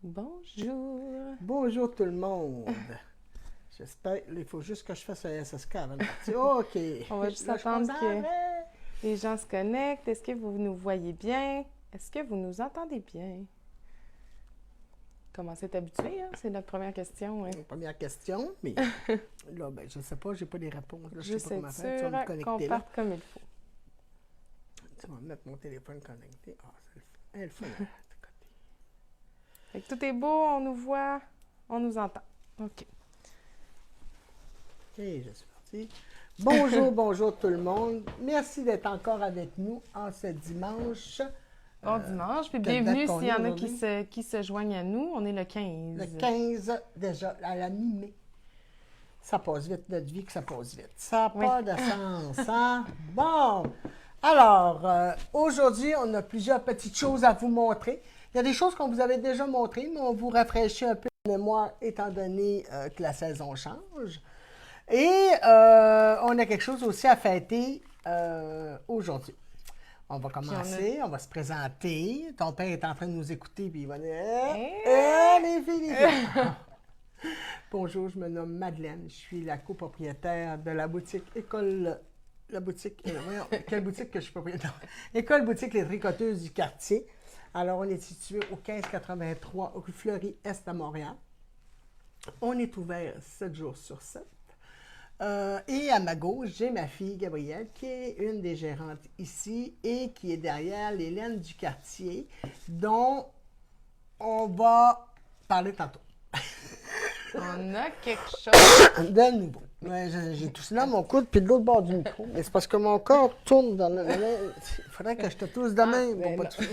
Bonjour. Bonjour tout le monde. J'espère. Il faut juste que je fasse un SSK avant de partir. OK. On va juste Là, je attendre pense que arrête. les gens se connectent. Est-ce que vous nous voyez bien? Est-ce que vous nous entendez bien? Commencez à être habitué, hein? C'est notre première question. Hein? Première question, mais là, ben, je ne sais pas, j'ai pas les réponses. Là, je sais Juste pas comment être faire. Tu vas me sûr qu'on connecter là. parte comme il faut. Tu vas mettre mon téléphone connecté. Ah, c'est le fun. Fait que tout est beau, on nous voit, on nous entend. OK. OK, je suis parti. Bonjour, bonjour tout le monde. Merci d'être encore avec nous en ce dimanche. Bon dimanche, puis quelle bienvenue date qu'on s'il y en a est qui se joignent à nous. On est le 15. Le 15, déjà, à la mi-mai. Ça passe vite, notre vie, que ça passe vite. Ça n'a Oui. pas de sens, hein? Bon! Alors, aujourd'hui, on a plusieurs petites choses à vous montrer. Il y a des choses qu'on vous avait déjà montrées, mais on vous rafraîchit un peu la mémoire étant donné que la saison change. Et on a quelque chose aussi à fêter aujourd'hui. On va commencer, on va se présenter. Ton père est en train de nous écouter, puis il va dire les filles, les filles. Bonjour, je me nomme Madeleine. Je suis la copropriétaire de la boutique École. La boutique. Voyons, quelle boutique que je suis propriétaire? École Boutique Les Tricoteuses du quartier. Alors, on est situé au 1583 rue Fleury-Est à Montréal. On est ouvert 7 jours sur 7. Et à ma gauche, j'ai ma fille Gabrielle, qui est une des gérantes ici et qui est derrière l'Hélène du quartier, dont on va parler tantôt. On a quelque chose. De nouveau. Ouais, j'ai tout cela à mon coude, puis de l'autre bord du micro. Mais c'est parce que mon corps tourne dans le. Il faudrait que je te tousse de même pour pas te.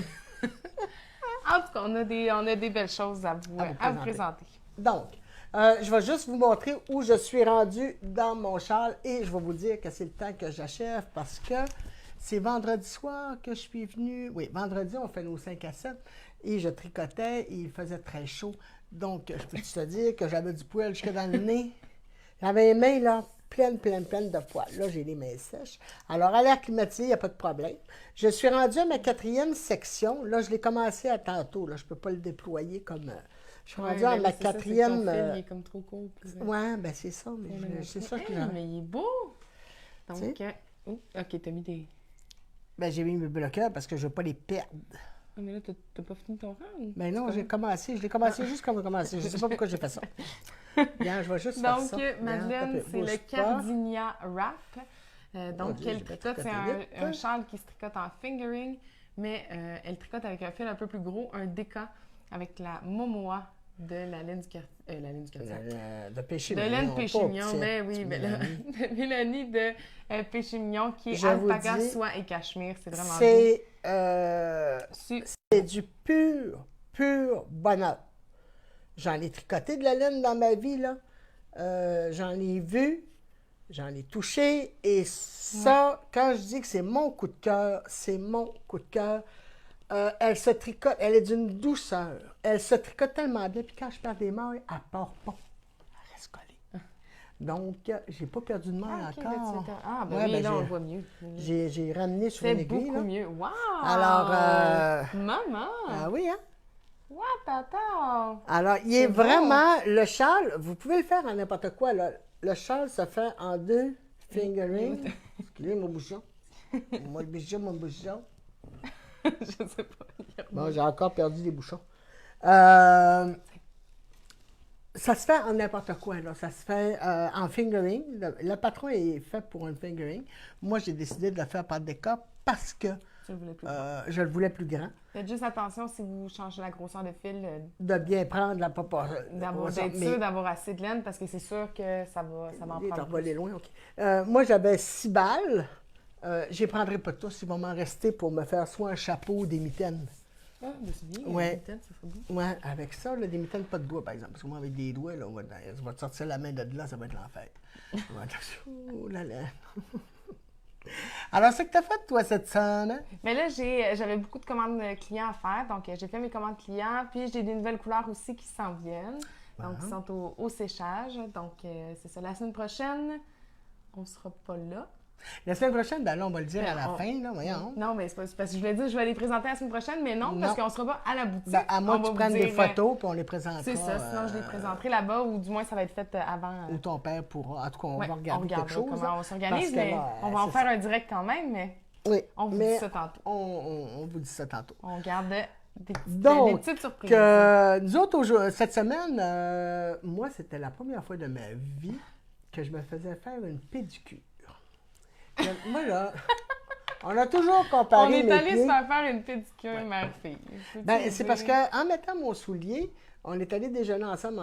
En tout cas, on a des belles choses à vous présenter. Donc, je vais juste vous montrer où je suis rendue dans mon châle et je vais vous dire que c'est le temps que j'achève parce que c'est vendredi soir que je suis venue. Oui, vendredi, on fait nos 5 à 7 et je tricotais et il faisait très chaud. Donc, je peux te dire que j'avais du poil jusque dans le nez. J'avais les mains là, pleines de poils. Là, j'ai les mains sèches. Alors, à l'air climatisé, il n'y a pas de problème. Je suis rendue à ma 4e section. Là, je l'ai commencé à tantôt. Là, je ne peux pas le déployer comme... je suis rendue à ma 4e... il est comme trop court. Oui, ben c'est ça. Mais c'est ça que mais il est beau! Donc, OK, t'as mis des... Ben, j'ai mis mes bloqueurs parce que je ne veux pas les perdre. Ah, mais là, t'as pas fini ton rang? Ben non, j'ai commencé. Je l'ai commencé juste quand on a commencé. Je ne sais pas pourquoi j'ai fait ça. Bien, je vais juste faire ça. Donc, Madeleine, c'est le Cardinia Wrap. Donc, elle tricote, c'est un châle qui se tricote en fingering, mais elle tricote avec un fil un peu plus gros, un déca avec la Momoa de la laine du quartier. De péché de laine péché mignon, ben oui, de Mélanie de péché mignon qui est alpaga, soie et cachemire. C'est vraiment c'est du pur bonheur. J'en ai tricoté de la laine dans ma vie, là. J'en ai vu, j'en ai touché. Et ça, quand je dis que c'est mon coup de cœur, c'est mon coup de cœur. Elle se tricote, elle est d'une douceur. Elle se tricote tellement bien, puis quand je perds des mailles, elle part pas. Elle reste collée. Donc, j'ai pas perdu de mailles encore. Ben oui, là, on le voit mieux. J'ai ramené sur une aiguille. C'est beaucoup mieux. Wow! Alors, maman! Ah oui, hein? What, tata! Alors, il est vraiment... Le châle, vous pouvez le faire en n'importe quoi, là. Le châle se fait en 2 fingering. Excusez mon bouchon. Mon bouchon. Je sais pas. Bon, j'ai encore perdu des bouchons. Ça se fait en n'importe quoi, là. Ça se fait en fingering. Le patron est fait pour un fingering. Moi, j'ai décidé de le faire par déca parce que je le voulais plus grand. Faites juste attention si vous changez la grosseur de fil. De bien prendre la proportion. D'être sûr d'avoir assez de laine parce que c'est sûr que ça va en prendre plus. Loin, OK. Moi, j'avais 6 balles. Je ne prendrai pas tous. Il va m'en rester pour me faire soit un chapeau ou des mitaines. Ah, c'est bien. Ouais. Des mitaines, ça serait beau. Oui, avec ça, là, des mitaines pas de doigts, par exemple. Parce que moi, avec des doigts, là, ça va te sortir la main de là, ça va être l'enfer. Oh là là. Alors, c'est que tu as fait, toi, cette semaine? Mais là, j'avais beaucoup de commandes clients à faire. Donc, j'ai fait mes commandes clients. Puis, j'ai des nouvelles couleurs aussi qui s'en viennent. Donc, qui sont au séchage. Donc, c'est ça. La semaine prochaine, on ne sera pas là. La semaine prochaine, ben là, on va le dire à la fin, là, voyons. Non, mais c'est parce que je voulais dire, je vais les présenter la semaine prochaine, mais non, parce qu'on ne sera pas à la boutique. Ben, à moins que tu prennes des photos, puis on les présentera. C'est ça, sinon je les présenterai là-bas, ou du moins ça va être fait avant. Ou ton père pourra. En tout cas, on va regarder quelque chose. Comment on s'organise, mais on va en faire un direct quand même, mais on vous dit ça tantôt. On vous dit ça tantôt. On garde des petites surprises. Nous autres, cette semaine, moi, c'était la première fois de ma vie que je me faisais faire une pédicure. Moi, là, on a toujours comparé. On est allé se faire une pédicure, mère-fille. Ben, c'est parce qu'en mettant mon soulier, on est allé déjeuner ensemble.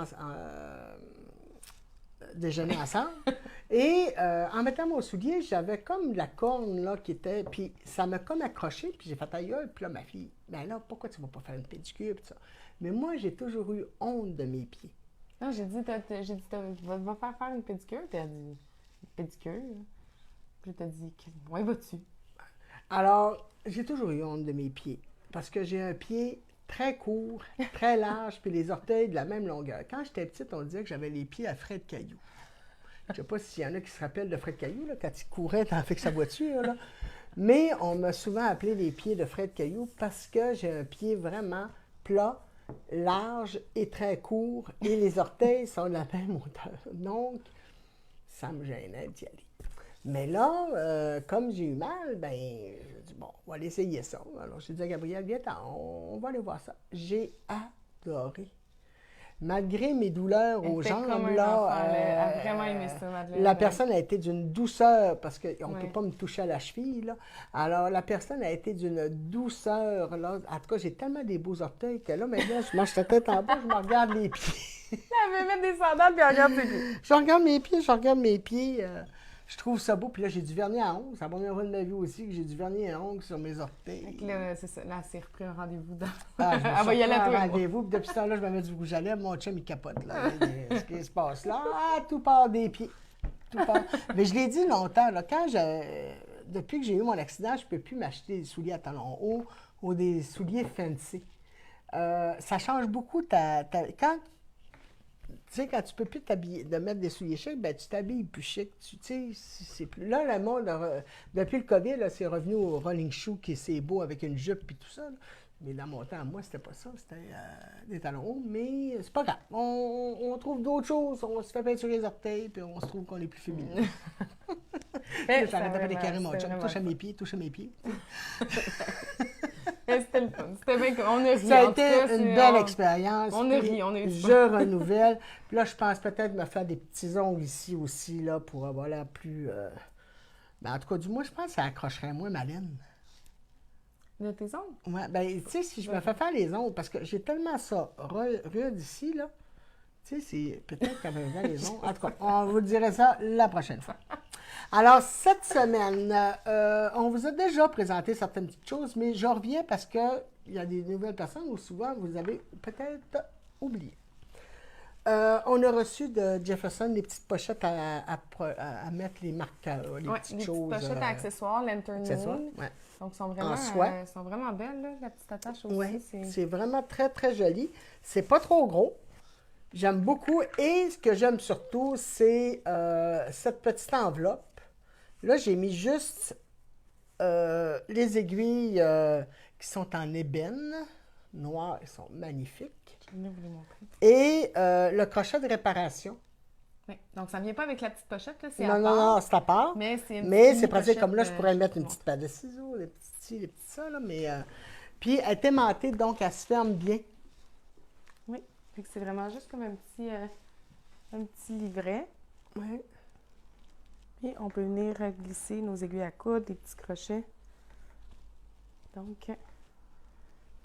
Et en mettant mon soulier, j'avais comme la corne là qui était. Puis ça m'a comme accroché. Puis j'ai fait aïe. Puis là, ma fille, ben là, pourquoi tu ne vas pas faire une pédicure? Puis ça. Mais moi, j'ai toujours eu honte de mes pieds. Non, j'ai dit, va faire une pédicure. Puis elle a dit, pédicure? Puis t'as dit, ouais, vas-tu? Alors, j'ai toujours eu honte de mes pieds. Parce que j'ai un pied très court, très large, puis les orteils de la même longueur. Quand j'étais petite, on disait que j'avais les pieds à Fred Caillou. Je ne sais pas s'il y en a qui se rappellent de Fred Caillou, là, quand il courait avec sa voiture. Là. Mais on m'a souvent appelé les pieds de Fred Caillou parce que j'ai un pied vraiment plat, large et très court, et les orteils sont de la même hauteur. Donc, ça me gênait d'y aller. Mais là, comme j'ai eu mal, ben, j'ai dit, bon, on va aller essayer ça. Alors, j'ai dit à Gabriel, viens, on va aller voir ça. J'ai adoré. Malgré mes douleurs aux jambes, là, elle a vraiment aimé ça, Madeleine. La personne a été d'une douceur, parce qu'on ne peut pas me toucher à la cheville, là. Alors, la personne a été d'une douceur, là. En tout cas, j'ai tellement des beaux orteils que là, maintenant, je marche la tête en bas, je me regarde les pieds. Elle veut mettre des sandales, puis elle regarde ses pieds. Je regarde mes pieds. Je trouve ça beau. Puis là, j'ai du vernis à ongles. C'est la première fois de ma vie aussi que j'ai du vernis à ongles sur mes orteils. Là, c'est ça. Là, c'est repris un rendez-vous dans... Elle va y aller à un rendez-vous. Puis depuis ce temps-là, je me mets du rouge à lèvres. Mon chum, il capote. Là. Ce qui se passe là, tout part des pieds. Tout part. Mais je l'ai dit longtemps. Là, depuis que j'ai eu mon accident, je ne peux plus m'acheter des souliers à talons hauts ou des souliers fancy. Ça change beaucoup tu sais, quand tu peux plus t'habiller, de mettre des souliers chics, ben tu t'habilles plus chic. Tu sais, c'est plus... Là, le monde, depuis le COVID, là, c'est revenu au rolling shoe qui c'est beau avec une jupe et tout ça. Là. Mais dans mon temps, moi, c'était pas ça. C'était des talons hauts. Mais c'est pas grave. On trouve d'autres choses. On se fait peinturer les orteils, puis on se trouve qu'on est plus féminin. J'arrête de faire des carrés, mon chum. Touche à mes pieds. C'était le fun. C'était bien on a ri. Ça a été une belle expérience. On a ri. Je renouvelle. Puis là, je pense peut-être me faire des petits ongles ici aussi, là, pour avoir l'air plus... Ben, en tout cas, du moins, je pense que ça accrocherait moins ma laine. De tes ongles? Oui, ben, tu sais, si je me fais faire les ongles, parce que j'ai tellement ça rude ici, là, tu sais, c'est peut-être qu'elle va les ongles. En tout cas, on vous dirait ça la prochaine fois. Alors, cette semaine, on vous a déjà présenté certaines petites choses, mais je reviens parce qu'il y a des nouvelles personnes où souvent vous avez peut-être oublié. On a reçu de Jefferson des petites pochettes à mettre les marqueurs, les petites choses. Des petites pochettes à accessoires, Lantern Moon. Ouais. Donc, sont vraiment belles, là, la petite attache aussi. Oui, c'est vraiment très, très joli. C'est pas trop gros. J'aime beaucoup. Et ce que j'aime surtout, c'est cette petite enveloppe. Là, j'ai mis juste les aiguilles qui sont en ébène. Noires, elles sont magnifiques. Je vais vous les montrer. Et le crochet de réparation. Oui. Donc, ça ne vient pas avec la petite pochette, là, c'est non, à part. Non, c'est à part. Mais c'est pratique. Comme là, je pourrais mettre une petite paire de ciseaux, des petits ci, des petits ça, là. Mais, puis, elle est aimantée, donc elle se ferme bien. Oui. C'est vraiment juste comme un petit livret. Oui. Et on peut venir glisser nos aiguilles à coudre, des petits crochets. Donc,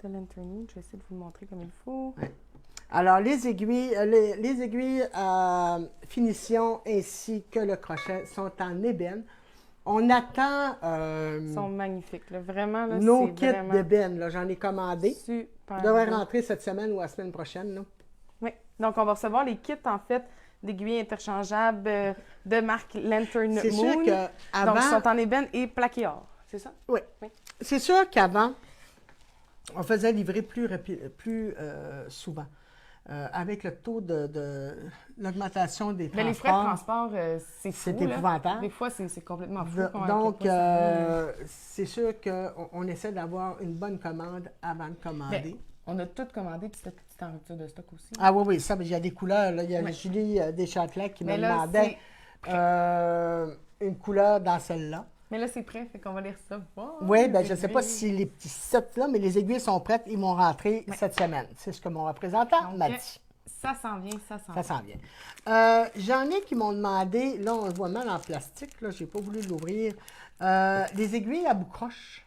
de Lantern Moon, je vais essayer de vous le montrer comme il faut. Oui. Alors, les aiguilles à finition ainsi que le crochet sont en ébène. On attend... Ils sont magnifiques, là. Vraiment, là, nos kits d'ébène, là. J'en ai commandé. Super. Ils devraient rentrer cette semaine ou la semaine prochaine, là. Oui. Donc, on va recevoir les kits, en fait, d'aiguilles interchangeables de marque Lantern Moon. C'est sûr qu'avant... Donc, ils sont en ébène et plaqués or. C'est ça? Oui. C'est sûr qu'avant, on faisait livrer plus souvent. avec le taux de l'augmentation des transports. Mais les frais de transport, c'est fou. C'est épouvantable. Des fois, c'est complètement fou. Donc, c'est sûr qu'on essaie d'avoir une bonne commande avant de commander. Mais on a tout commandé, puis c'était en rupture de stock aussi. Ah oui, ça, il y a des couleurs. Là. Il y a Julie Deschâtelet qui me demandait une couleur dans celle-là. Mais là, c'est prêt, fait qu'on va les recevoir. Oui, bien, je ne sais pas si les petits sets-là, mais les aiguilles sont prêtes. Ils vont rentrer cette semaine. C'est ce que mon représentant m'a dit. Ça s'en vient, ça s'en Ça vient. s'en vient. J'en ai qui m'ont demandé, là, on le voit mal en plastique, là, je n'ai pas voulu l'ouvrir, des aiguilles à bout croche.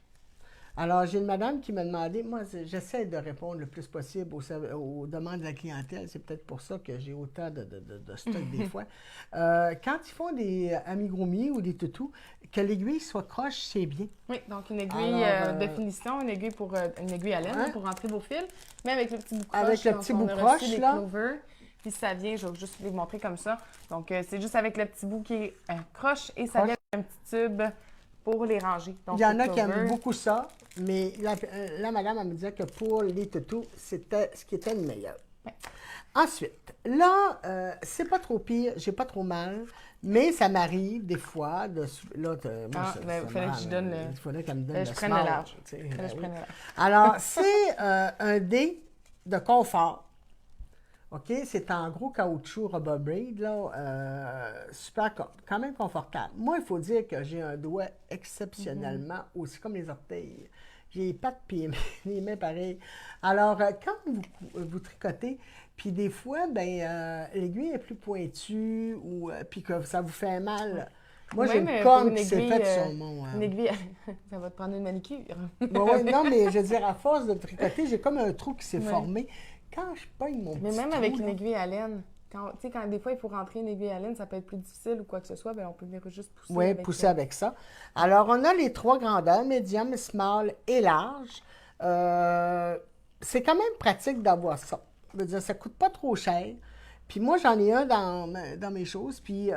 Alors, j'ai une madame qui m'a demandé, moi, j'essaie de répondre le plus possible aux demandes de la clientèle. C'est peut-être pour ça que j'ai autant de stock des fois. Quand ils font des amigurumi ou des toutous, que l'aiguille soit croche, c'est bien. Oui, donc une aiguille de finition, une aiguille à laine pour rentrer vos fils, mais avec le petit bout croche. Avec le petit bout croche, là. Puis ça vient, je vais juste vous montrer comme ça. Donc, c'est juste avec le petit bout qui est croche et ça vient avec un petit tube pour les ranger. Donc, il y en a qui aiment beaucoup ça, mais la madame, elle me disait que pour les toutous, c'était ce qui était le meilleur. Ouais. Ensuite, là, c'est pas trop pire, j'ai pas trop mal, mais ça m'arrive des fois de... Là, il fallait que je donne le... Il faudrait qu'elle me donne je prenne le large. Alors, c'est un dé de confort. OK? C'est en gros caoutchouc rubber braid, là, super, quand même confortable. Moi, il faut dire que j'ai un doigt exceptionnellement, aussi comme les orteils. J'ai les pattes puis les mains pareilles. Alors, quand vous tricotez, puis des fois, l'aiguille est plus pointue, ou puis que ça vous fait mal. Moi, j'ai une corne qui s'est faite sur mon... Une aiguille, ça va te prendre une manicure. Non, mais je veux dire, à force de tricoter, j'ai comme un trou qui s'est formé. Quand je pogne mon petit Mais même trou, avec une aiguille à laine, quand des fois il faut rentrer une aiguille à laine, ça peut être plus difficile ou quoi que ce soit, on peut venir juste pousser. Oui, pousser avec ça. Alors, on a les 3 grandeurs, médium, small et large. C'est quand même pratique d'avoir ça. Je veux dire, ça ne coûte pas trop cher. Puis moi, j'en ai un dans mes choses. Puis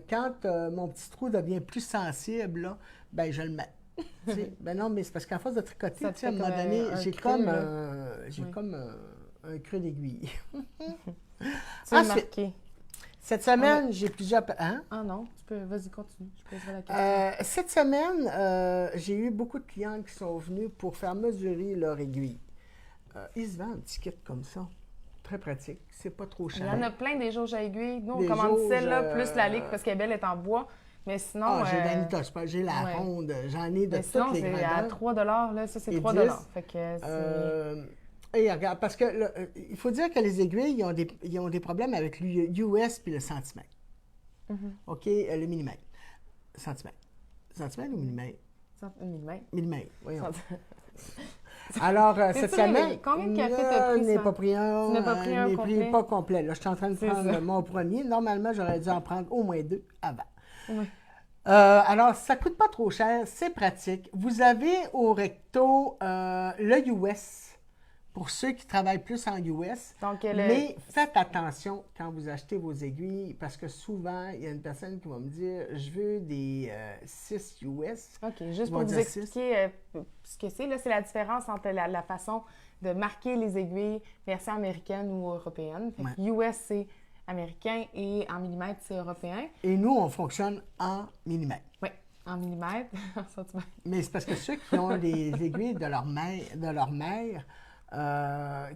quand mon petit trou devient plus sensible, là, je le mets. Non, mais c'est parce qu'à force de tricoter, à un moment donné, j'ai comme un creux d'aiguille. C'est marqué. Cette semaine, j'ai plusieurs... Hein? Ah non, vas-y, continue. Je poserai la question. Cette semaine, j'ai eu beaucoup de clients qui sont venus pour faire mesurer leur aiguille. Ils se vendent un petit kit comme ça. Très pratique. C'est pas trop cher. Il y en a plein des jauges à aiguille. Nous, on commande celle-là plus la ligue parce qu'elle est belle, elle est en bois. Mais sinon. j'ai l'Anita, j'ai la ronde, j'en ai de toutes sinon, les grandeurs. À 3 là, ça, c'est 3 Fait que et regarde, parce que il faut dire que les aiguilles, ils ont des problèmes avec l'US puis le centimètre. OK, le millimètre. Centimètre. Centimètre ou millimètre? Millimètre. Millimètre, voyons. Alors, cette semaine, combien de café t'as pris? Je n'ai pas pris un. Tu n'as pas pris un complet? Pas complet. Là, je suis en train de prendre mon premier. Normalement, j'aurais dû en prendre au moins 2 avant. Oui. Alors, ça ne coûte pas trop cher, c'est pratique. Vous avez au recto le US, pour ceux qui travaillent plus en US. Donc, mais faites attention quand vous achetez vos aiguilles, parce que souvent, il y a une personne qui va me dire « Je veux des 6 US ». OK, juste pour vous expliquer ce que c'est, là, c'est la différence entre la façon de marquer les aiguilles version américaine ou européenne. Fait que US, c'est américain et en millimètres, c'est européen. Et nous, on fonctionne en millimètres. Oui, en millimètres, en centimètres. Mais c'est parce que ceux qui ont des aiguilles de leur mère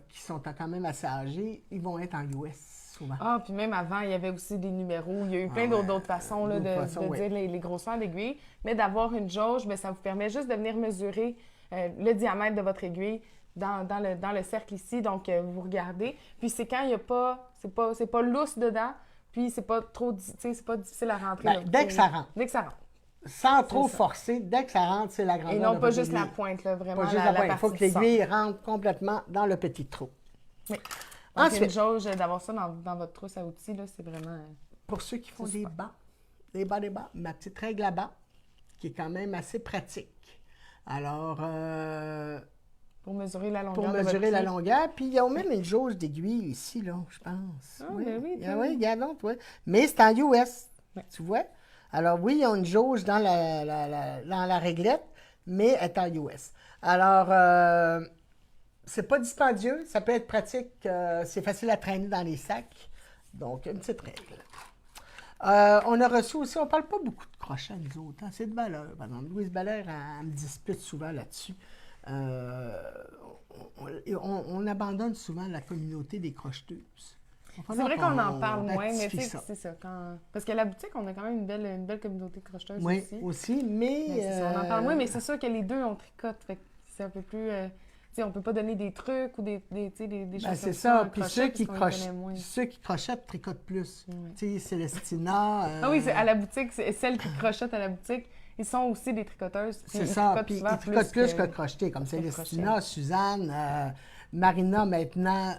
qui sont quand même assez âgés, ils vont être en US souvent. Ah, puis même avant, il y avait aussi des numéros. Il y a eu plein d'autres façons là, de dire les grosseurs d'aiguilles. Mais d'avoir une jauge, ça vous permet juste de venir mesurer le diamètre de votre aiguille dans le cercle ici. Donc, vous regardez. Puis c'est quand il n'y a pas... C'est pas lousse dedans, puis c'est pas trop... c'est pas difficile à rentrer. Dès que ça rentre. Dès que ça rentre. Sans trop forcer, dès que ça rentre, c'est la grandeur. Et non pas juste la pointe, là, vraiment. Pas juste la pointe. Il faut que l'aiguille rentre complètement dans le petit trou. Oui. Ensuite, une jauge d'avoir ça dans votre trousse à outils, là, c'est vraiment... Pour ceux qui font des bas, ma petite règle à bas, qui est quand même assez pratique. Alors... pour mesurer la longueur. Pour mesurer la longueur. Puis, il y a même une jauge d'aiguille ici, là, je pense. Ah, oui, oui. Oui, regarde donc, oui. Mais c'est en US, tu vois. Alors, oui, il y a une jauge dans la réglette, mais elle est en US. Alors, c'est pas dispendieux, ça peut être pratique, c'est facile à traîner dans les sacs. Donc, une petite règle. On a reçu aussi, on parle pas beaucoup de crochets, nous autres, hein, c'est de valeur. Par exemple, Louise Belair, elle me dispute souvent là-dessus. On abandonne souvent la communauté des crocheteuses. C'est vrai qu'on en parle moins, mais c'est ça. Parce qu'à la boutique, on a quand même une belle communauté de crocheteuses aussi. Oui, aussi, mais... on en parle moins, mais c'est sûr que les deux, on tricote. Fait que c'est un peu plus... on peut pas donner des trucs ou des choses c'est ça. Puis ceux qui crochettent tricotent plus. Tu sais, Célestina... Ah oui, à la boutique, celles qui crochettent à la boutique, ils sont aussi des tricoteuses. C'est ça. Puis ils tricotent plus que crocheter, comme Célestina, Suzanne... Marina, maintenant,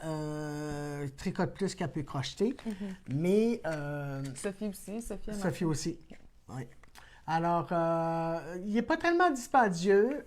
tricote plus qu'elle peut crocheter, mais... Sophie aussi. Sophie aussi, oui. Alors, il n'est pas tellement dispendieux.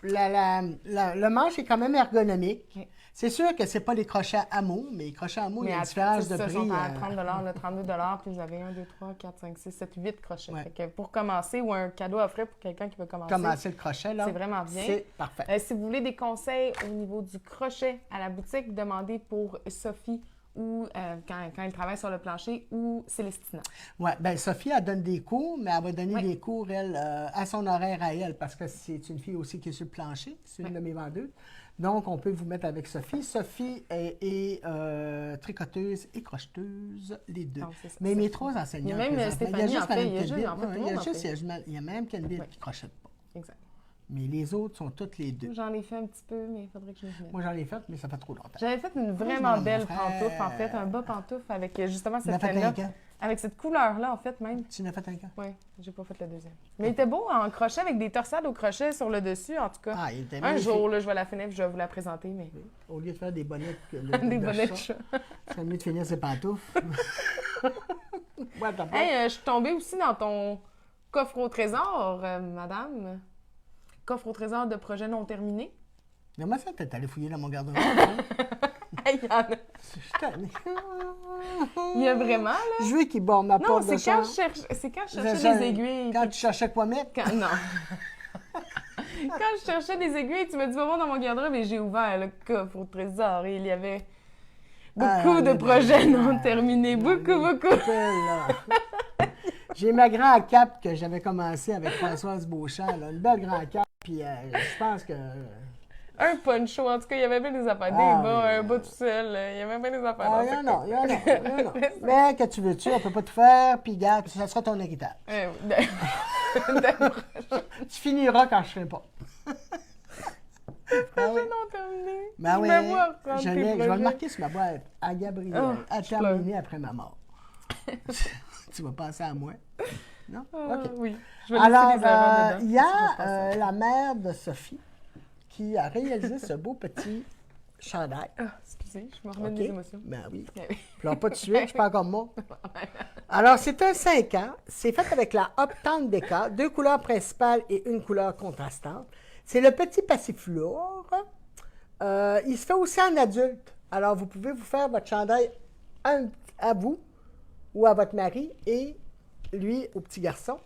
Le manche est quand même ergonomique. Okay. C'est sûr que ce n'est pas les crochets à mots, mais les crochets à mots, il y a une différence de prix. Ils sont à 30 le 32 puis vous avez 1, 2, 3, 4, 5, 6, 7, 8 crochets. Ouais. Fait que pour commencer, ou un cadeau à offrir pour quelqu'un qui veut commencer. Commencer le crochet, là. C'est vraiment bien. C'est parfait. Si vous voulez des conseils au niveau du crochet à la boutique, demandez pour Sophie ou quand elle travaille sur le plancher, ou Célestina. Oui, bien Sophie, elle donne des cours, mais elle va donner des cours, elle, à son horaire à elle, parce que c'est une fille aussi qui est sur le plancher, c'est une de mes vendeuses. Donc, on peut vous mettre avec Sophie. Sophie est tricoteuse et crocheteuse, les deux. Donc, mais mes trois enseignants... Il y a même Stéphanie, en fait, il y a même Kenville qui ne crochette pas. Exact. Mais les autres sont toutes les deux. J'en ai fait un petit peu, mais il faudrait que je me mette. Moi, j'en ai fait, mais ça fait trop longtemps. J'avais fait une vraiment belle pantoufle, en fait, un bas pantoufle avec justement cette laine-là. Avec cette couleur-là, en fait, même. Tu n'as fait un cas? Oui, j'ai pas fait le deuxième. Mais il était beau en crochet avec des torsades au crochet sur le dessus, en tout cas. Ah, il était un jour, là, je vais la finir et je vais vous la présenter. Mais... Oui. Au lieu de faire des bonnets des bonnets de chat. C'est mieux de finir ses pantoufles. Hey, je suis tombée aussi dans ton coffre au trésor, madame. Coffre au trésor de projets non terminés. Mais moi, ça, t'es allé fouiller dans mon garde-robe. Il y en a. Il y a vraiment, là. Je veux qu'il barre ma porte de chambre. C'est quand je cherchais des aiguilles. Quand tu cherchais quoi mettre? Non. Quand je cherchais des aiguilles, tu m'as dit, va voir dans mon garde-robe et j'ai ouvert le coffre au trésor et il y avait beaucoup de projets non terminés. Beaucoup. J'ai ma grande cape que j'avais commencé avec Françoise Beauchamp, là, une belle grande cape, puis je pense que... Un poncho, en tout cas, il y avait bien des affaires, un bas tout seul, il y avait bien des affaires. Il y en a. Mais que tu veux-tu, on ne peut pas tout faire, puis garde, ça sera ton héritage. Tu finiras quand je ne serai pas. Projet non terminé. Ben oui, je vais le marquer sur ma boîte à Gabriel, à terminer après ma mort. Tu vas penser à moi? Non? OK. Oui. Je vais alors, il y a la mère de Sophie qui a réalisé ce beau petit chandail. Excusez, je me remets des émotions. Ben oui. Pleure pas de suite, je suis pas comme moi. Alors, c'est un 5 ans. C'est fait avec la Uptown Deca, 2 couleurs principales et une couleur contrastante. C'est le petit passiflore. Il se fait aussi en adulte. Alors, vous pouvez vous faire votre chandail à vous ou à votre mari et lui au petit garçon.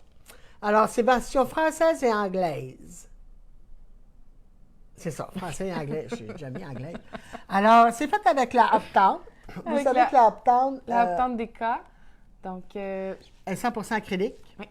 Alors, c'est version française et anglaise. C'est ça, français et anglais. J'ai déjà mis anglais. Alors, c'est fait avec la Uptown. Vous savez que la Uptown... La Uptown Deca. Donc... est 100% acrylique. Oui.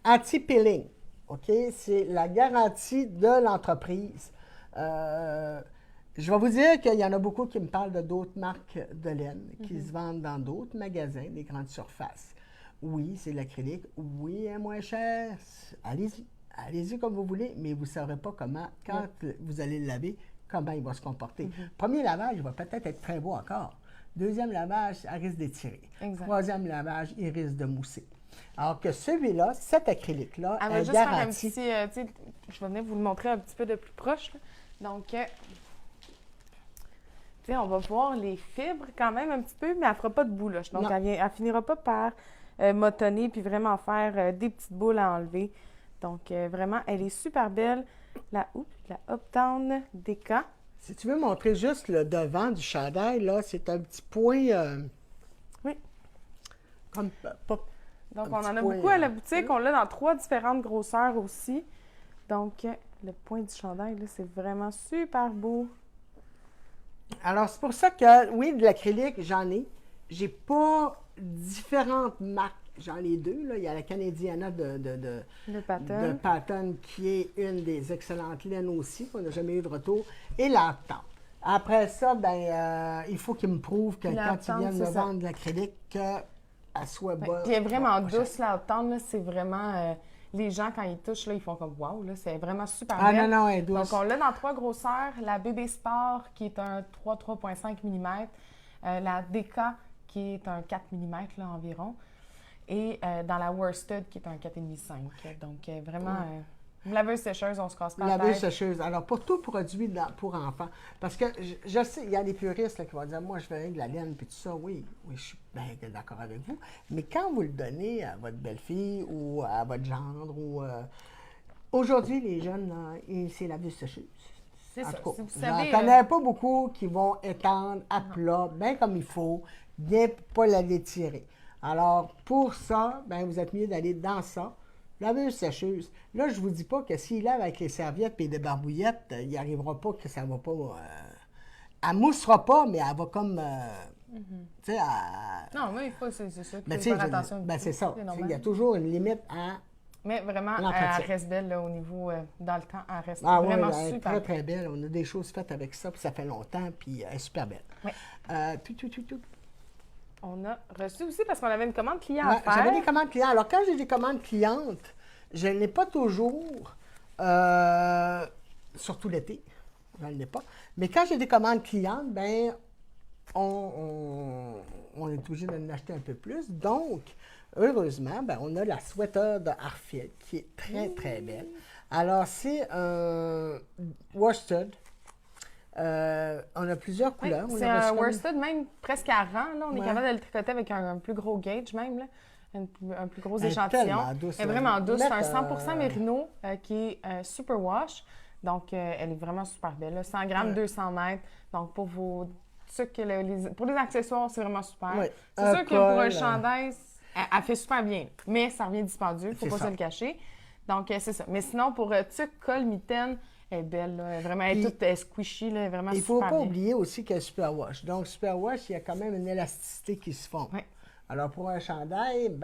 Anti-peeling. OK? C'est la garantie de l'entreprise. Je vais vous dire qu'il y en a beaucoup qui me parlent de d'autres marques de laine qui se vendent dans d'autres magasins, des grandes surfaces. Oui, c'est de l'acrylique. Oui, elle est moins cher. Allez-y. Allez-y comme vous voulez, mais vous ne saurez pas comment, quand vous allez le laver, comment il va se comporter. Premier lavage, il va peut-être être très beau encore. Deuxième lavage, il risque d'étirer. Troisième lavage, il risque de mousser. Alors que celui-là, cet acrylique-là, est garanti. Je vais venir vous le montrer un petit peu de plus proche. Là. Donc, on va voir les fibres quand même un petit peu, mais elle ne fera pas de boule. Donc, elle ne finira pas par motonner puis vraiment faire des petites boules à enlever. Donc, vraiment, elle est super belle. La Uptown Deca. Si tu veux montrer juste le devant du chandail, là, c'est un petit point... oui. Comme pas... Donc, on en a beaucoup à la boutique. On l'a dans 3 différentes grosseurs aussi. Donc, le point du chandail, là, c'est vraiment super beau. Alors, c'est pour ça que, oui, de l'acrylique, j'en ai. J'ai pas différentes marques. J'en ai deux. Là. Il y a la Canadiana de Patton, qui est une des excellentes laines aussi, qu'on n'a jamais eu de retour, et la Tente. Après ça, il faut qu'ils me prouvent que quand ils viennent me vendre de l'acrylique, qu'elle soit bonne. Puis elle est vraiment douce, la Tente. C'est vraiment... les gens, quand ils touchent, là, ils font comme « wow », c'est vraiment super belle. Ah non, elle est douce. Donc, on l'a dans 3 grosseurs. La Bébé Sport, qui est un 3,5 mm. La DK, qui est un 4 mm là, environ. Et dans la Worsted, qui est un 4,5. Donc, vraiment, laveuse sécheuse, on se casse pas la tête. Laveuse sécheuse. Alors, pour tout produit pour enfants, parce que je sais, il y a des puristes là, qui vont dire, moi, je veux de la laine, puis tout ça. Oui, je suis bien d'accord avec vous. Mais quand vous le donnez à votre belle-fille ou à votre gendre, ou aujourd'hui, les jeunes, c'est laveuse sécheuse. C'est ça. Tout cas, Si vous savez, j'en connais pas beaucoup qui vont étendre à plat, bien comme il faut, bien pas la l'étirer. Alors, pour ça, vous êtes mieux d'aller dans ça. Laveuse sécheuse. Là, je ne vous dis pas que s'il lave avec les serviettes et des barbouillettes, il n'y arrivera pas que ça ne va pas... elle moussera pas, mais elle va comme... Tu sais, non, mais il faut, c'est ça. Mais faire attention. c'est ça. Il y a toujours une limite à... Mais vraiment, elle reste belle là, au niveau... dans le temps, elle reste vraiment super très, très belle. On a des choses faites avec ça, puis ça fait longtemps, puis elle est super belle. Oui. Tout. On a reçu aussi parce qu'on avait une commande client à faire. J'avais des commandes clients. Alors, quand j'ai des commandes clientes, je ne l'ai pas toujours, surtout l'été, je ne l'ai pas. Mais quand j'ai des commandes clientes, on est obligé d'en acheter un peu plus. Donc, heureusement, on a la sweater de Harfield qui est très, très belle. Alors, c'est un worsted. On a plusieurs couleurs. Oui, c'est un worsted même presque à rang. Là. On est capable de le tricoter avec un plus gros gauge même, là. Un plus gros échantillon. Douce, elle est vraiment douce. C'est un 100% mérino qui est super wash. Donc, elle est vraiment super belle. Là. 100 grammes, 200 mètres. Donc, pour pour les accessoires, c'est vraiment super. Oui. C'est sûr que pour un chandail, elle fait super bien. Mais ça revient dispendieux. Il ne faut pas se le cacher. Donc, c'est ça. Mais sinon, pour tuc, col, mitaine, elle est belle, là. Vraiment, elle est toute squishy, là. Vraiment super bien. Il ne faut pas oublier aussi qu'il y a Superwash. Donc, Superwash, il y a quand même une élasticité qui se fond. Oui. Alors, pour un chandail,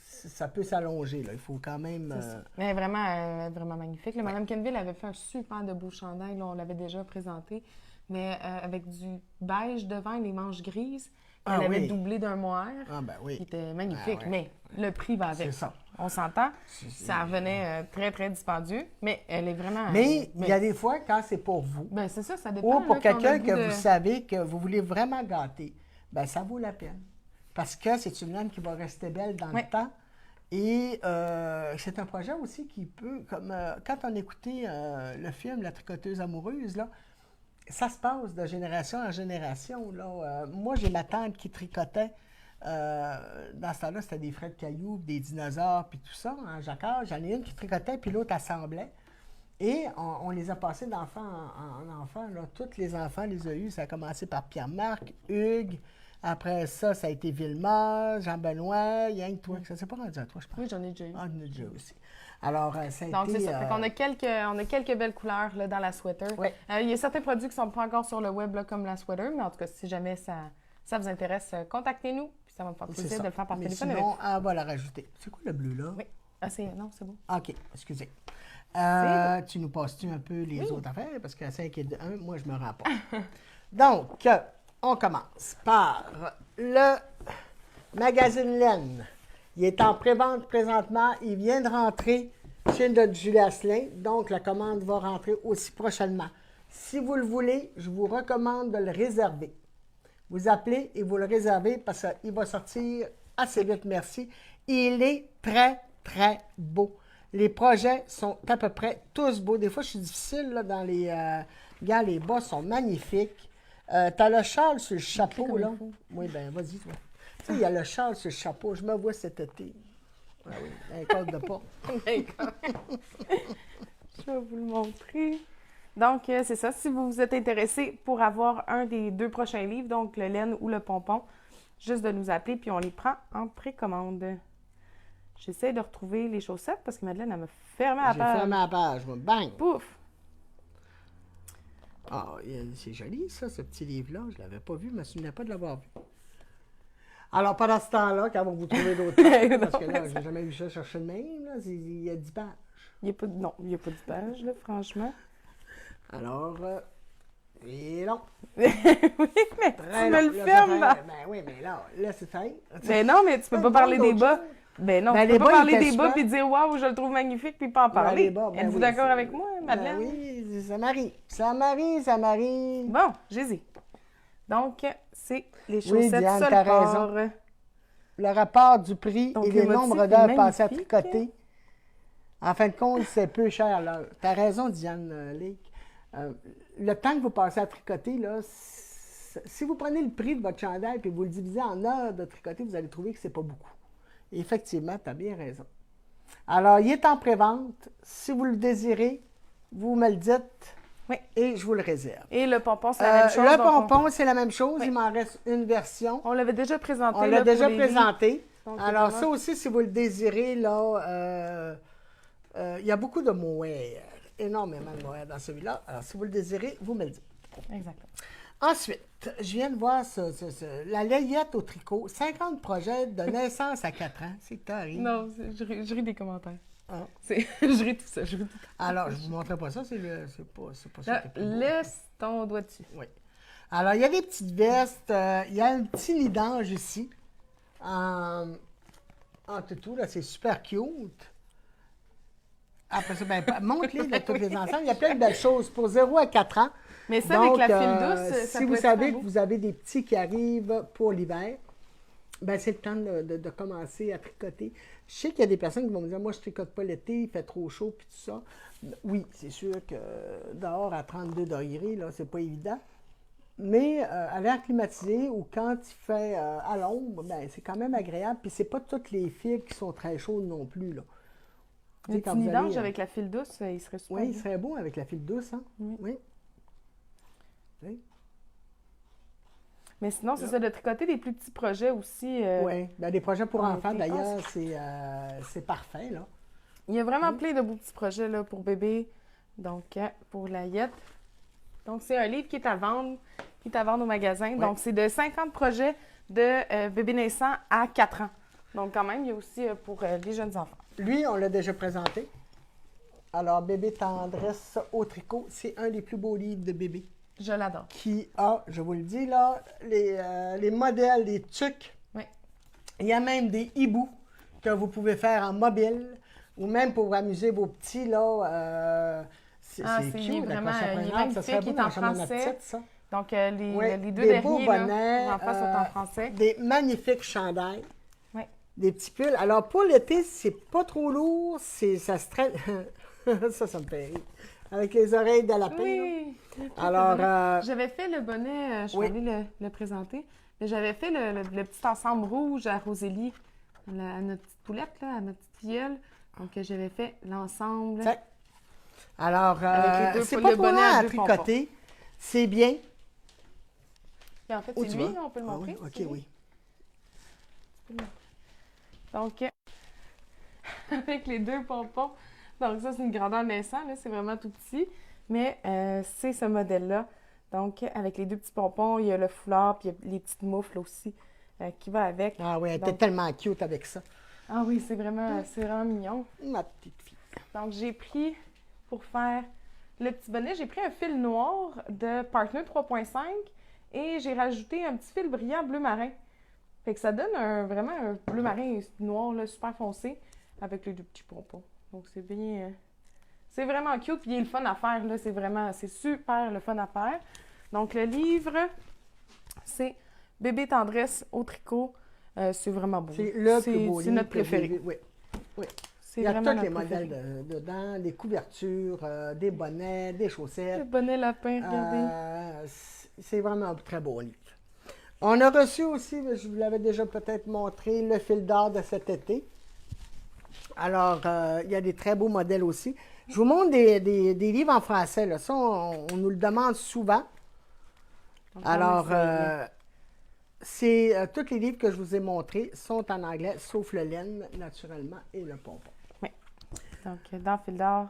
ça peut s'allonger, là. Il faut quand même... Mais elle est vraiment magnifique. Là, Mme Kenville avait fait un super de beau chandail. Là, on l'avait déjà présenté. Mais avec du beige devant et les manches grises. Elle avait doublé d'un mohair. Oui. Qui était magnifique. Mais le prix va avec. C'est ça. On s'entend. Ça revenait très, très dispendieux. Mais elle est vraiment... Mais il y a des fois, quand c'est pour vous... c'est ça, ça dépend. Ou pour quelqu'un que vous savez que vous voulez vraiment gâter, ça vaut la peine. Parce que c'est une laine qui va rester belle dans le temps. Et c'est un projet aussi qui peut... Comme quand on écoutait le film La tricoteuse amoureuse, là, ça se passe de génération en génération. Là. Moi, j'ai ma tante qui tricotait. Dans ce temps-là, c'était des Fred Caillou, des dinosaures, puis tout ça, en jacquard. J'en ai une qui tricotait, puis l'autre assemblait. Et on les a passés d'enfant en enfant. Là. Tous les enfants les a eus. Ça a commencé par Pierre-Marc, Hugues. Après ça, ça a été Vilma, Jean-Benoît, Yang, toi. Ça ne s'est pas rendu à toi, je pense. Oui, j'en ai déjà eu. Ah, j'en ai déjà aussi. Alors, ça a été... Donc, c'est ça. On a quelques belles couleurs là, dans la sweater. Oui. Il y a certains produits qui ne sont pas encore sur le web, là, comme la sweater, mais en tout cas, si jamais ça vous intéresse, contactez-nous. Puis ça va me faire plaisir de le faire par téléphone. Sinon, on va la rajouter. C'est quoi le bleu, là? Oui. Non, c'est bon. OK, excusez. Tu nous passes-tu un peu les autres affaires? Parce qu'à 5 et 1, moi, je me rends pas. Donc, on commence par le magazine laine. Il est en pré-vente présentement. Il vient de rentrer chez notre Julie Asselin. Donc, la commande va rentrer aussi prochainement. Si vous le voulez, je vous recommande de le réserver. Vous appelez et vous le réservez parce qu'il va sortir assez vite, merci. Il est très, très beau. Les projets sont à peu près tous beaux. Des fois, je suis difficile là, dans les... les bas sont magnifiques. Tu as le châle sur le chapeau, là. Oui, vas-y, toi. Tu sais, il y a le châle sur le chapeau. Je me vois cet été. Ah oui, un code de pas. Je vais vous le montrer. Donc, c'est ça. Si vous vous êtes intéressé pour avoir un des 2 prochains livres, donc le laine ou le pompon, juste de nous appeler, puis on les prend en précommande. J'essaie de retrouver les chaussettes parce que Madeleine, elle m'a fermé la page. J'ai fermé la page, moi. Bang! Pouf! Ah, c'est joli, ça, ce petit livre-là. Je ne l'avais pas vu, je ne me souvenais pas de l'avoir vu. Alors, pendant ce temps-là, quand vous trouvez d'autres pages, parce que là, je n'ai jamais vu ça chercher de même, là, il y a 10 pages. Non, il n'y a pas 10 pages, là, franchement. Alors, et non. Oui, mais tu me le fermes, là. Ben oui, mais là c'est fait. Ben non, mais tu peux pas parler des bas. Ben non, tu peux pas parler des bas puis dire « Waouh, je le trouve magnifique » puis pas en parler. Êtes-vous d'accord avec moi, Madeleine? Ben oui, ça m'arrive. Ça m'arrive. Bon, j'ai. Donc, c'est les chaussettes seul port. Le rapport du prix et le nombre d'heures passées à tricoter. En fin de compte, c'est peu cher l'heure. Tu as raison, Diane Lake. Le temps que vous passez à tricoter, là, si vous prenez le prix de votre chandail et vous le divisez en heures de tricoter, vous allez trouver que c'est pas beaucoup. Et effectivement, tu as bien raison. Alors, il est en pré-vente. Si vous le désirez, vous me le dites. Oui. Et je vous le réserve. Et le pompon, c'est la même chose. Le pompon, c'est la même chose. Oui. Il m'en reste une version. On l'avait déjà présenté. On l'a déjà présenté. Alors, ça aussi, si vous le désirez, là, il y a beaucoup de mohair. Énormément de mohair dans celui-là. Alors, si vous le désirez, vous me le dites. Exactement. Ensuite, je viens de voir la layette au tricot. 50 projets de naissance à 4 ans. C'est terrible. Non, je ris des commentaires. Ah. Je ris tout ça. Alors, je ne vous montrerai pas ça. C'est pas ça. Laisse ton doigt dessus. Oui. Alors, il y a des petites vestes. Il y a un petit nid d'ange ici. En toutou, là, c'est super cute. Après ça, ben, montre-les de tous les ensembles. Il y a plein de belles choses pour 0 à 4 ans. Mais ça, donc, avec la file douce, ça si vous savez que vous avez des petits qui arrivent pour l'hiver, ben c'est le temps de commencer à tricoter. Je sais qu'il y a des personnes qui vont me dire, moi, je ne tricote pas l'été, il fait trop chaud, puis tout ça. Oui, c'est sûr que dehors, à 32 degrés, là, c'est pas évident. Mais à l'air climatisé ou quand il fait à l'ombre, ben c'est quand même agréable. Puis c'est pas toutes les fibres qui sont très chaudes non plus, là. Le petit nid d'ange avec la file douce, il serait super. Oui, il serait beau avec la file douce, hein? Oui. Mais sinon, c'est ça, de tricoter des plus petits projets aussi. Oui, bien, des projets pour enfants, d'ailleurs, c'est parfait, là. Il y a vraiment plein de beaux petits projets là, pour bébé, donc pour layette. Donc, c'est un livre qui est à vendre au magasin. Oui. Donc, c'est de 50 projets de bébé naissant à 4 ans. Donc, quand même, il y a aussi pour les jeunes enfants. Lui, on l'a déjà présenté. Alors, Bébé tendresse au tricot, c'est un des plus beaux livres de bébé. Je l'adore. Qui a, je vous le dis là, les modèles, les tucs. Oui. Il y a même des hiboux que vous pouvez faire en mobile ou même pour amuser vos petits, là. C'est cute, vraiment, il est magnifique, il est en français. Petite, ça. Donc, les deux derniers, beaux bonnets, là, en sont en français. Des magnifiques chandails. Oui. Des petits pulls. Alors, pour l'été, c'est pas trop lourd, ça se traîne. ça me fait rire. Avec les oreilles de lapin. Oui. Alors, j'avais fait le bonnet, je vais aller le présenter, mais j'avais fait le petit ensemble rouge à Rosélie, à notre petite poulette, là, à notre petite filleule. Donc, j'avais fait l'ensemble. Alors, c'est pas trop long à tricoter. C'est bien. Et en fait, c'est lui, on peut le montrer. Ah, oui, OK, oui. Donc, avec les deux pompons. Donc, ça, c'est une grandeur naissante, là, c'est vraiment tout petit. Mais c'est ce modèle-là. Donc, avec les deux petits pompons, il y a le foulard, puis il y a les petites moufles aussi qui va avec. Ah oui, elle était tellement cute avec ça. Ah oui, c'est vraiment mignon. Ma petite fille. Donc, j'ai pris, pour faire le petit bonnet, j'ai pris un fil noir de Partner 3.5 et j'ai rajouté un petit fil brillant bleu marin. Fait que ça donne vraiment un bleu marin noir, là, super foncé, avec les deux petits pompons. Donc, c'est bien... c'est vraiment cute, puis il est le fun à faire, là. C'est super le fun à faire. Donc, le livre, c'est Bébé tendresse au tricot. C'est vraiment beau. C'est le plus beau livre. C'est notre préféré. Oui. Il y a tous les modèles dedans, des couvertures, des bonnets, des chaussettes. Le bonnet lapin, regardez. C'est vraiment un très beau livre. On a reçu aussi, je vous l'avais déjà peut-être montré, le fil d'or de cet été. Alors, il y a des très beaux modèles aussi. Je vous montre des livres en français. Là. Ça, on nous le demande souvent. Alors, tous les livres que je vous ai montrés sont en anglais, sauf le laine, naturellement, et le pompon. Oui. Donc, dans Fil d'or,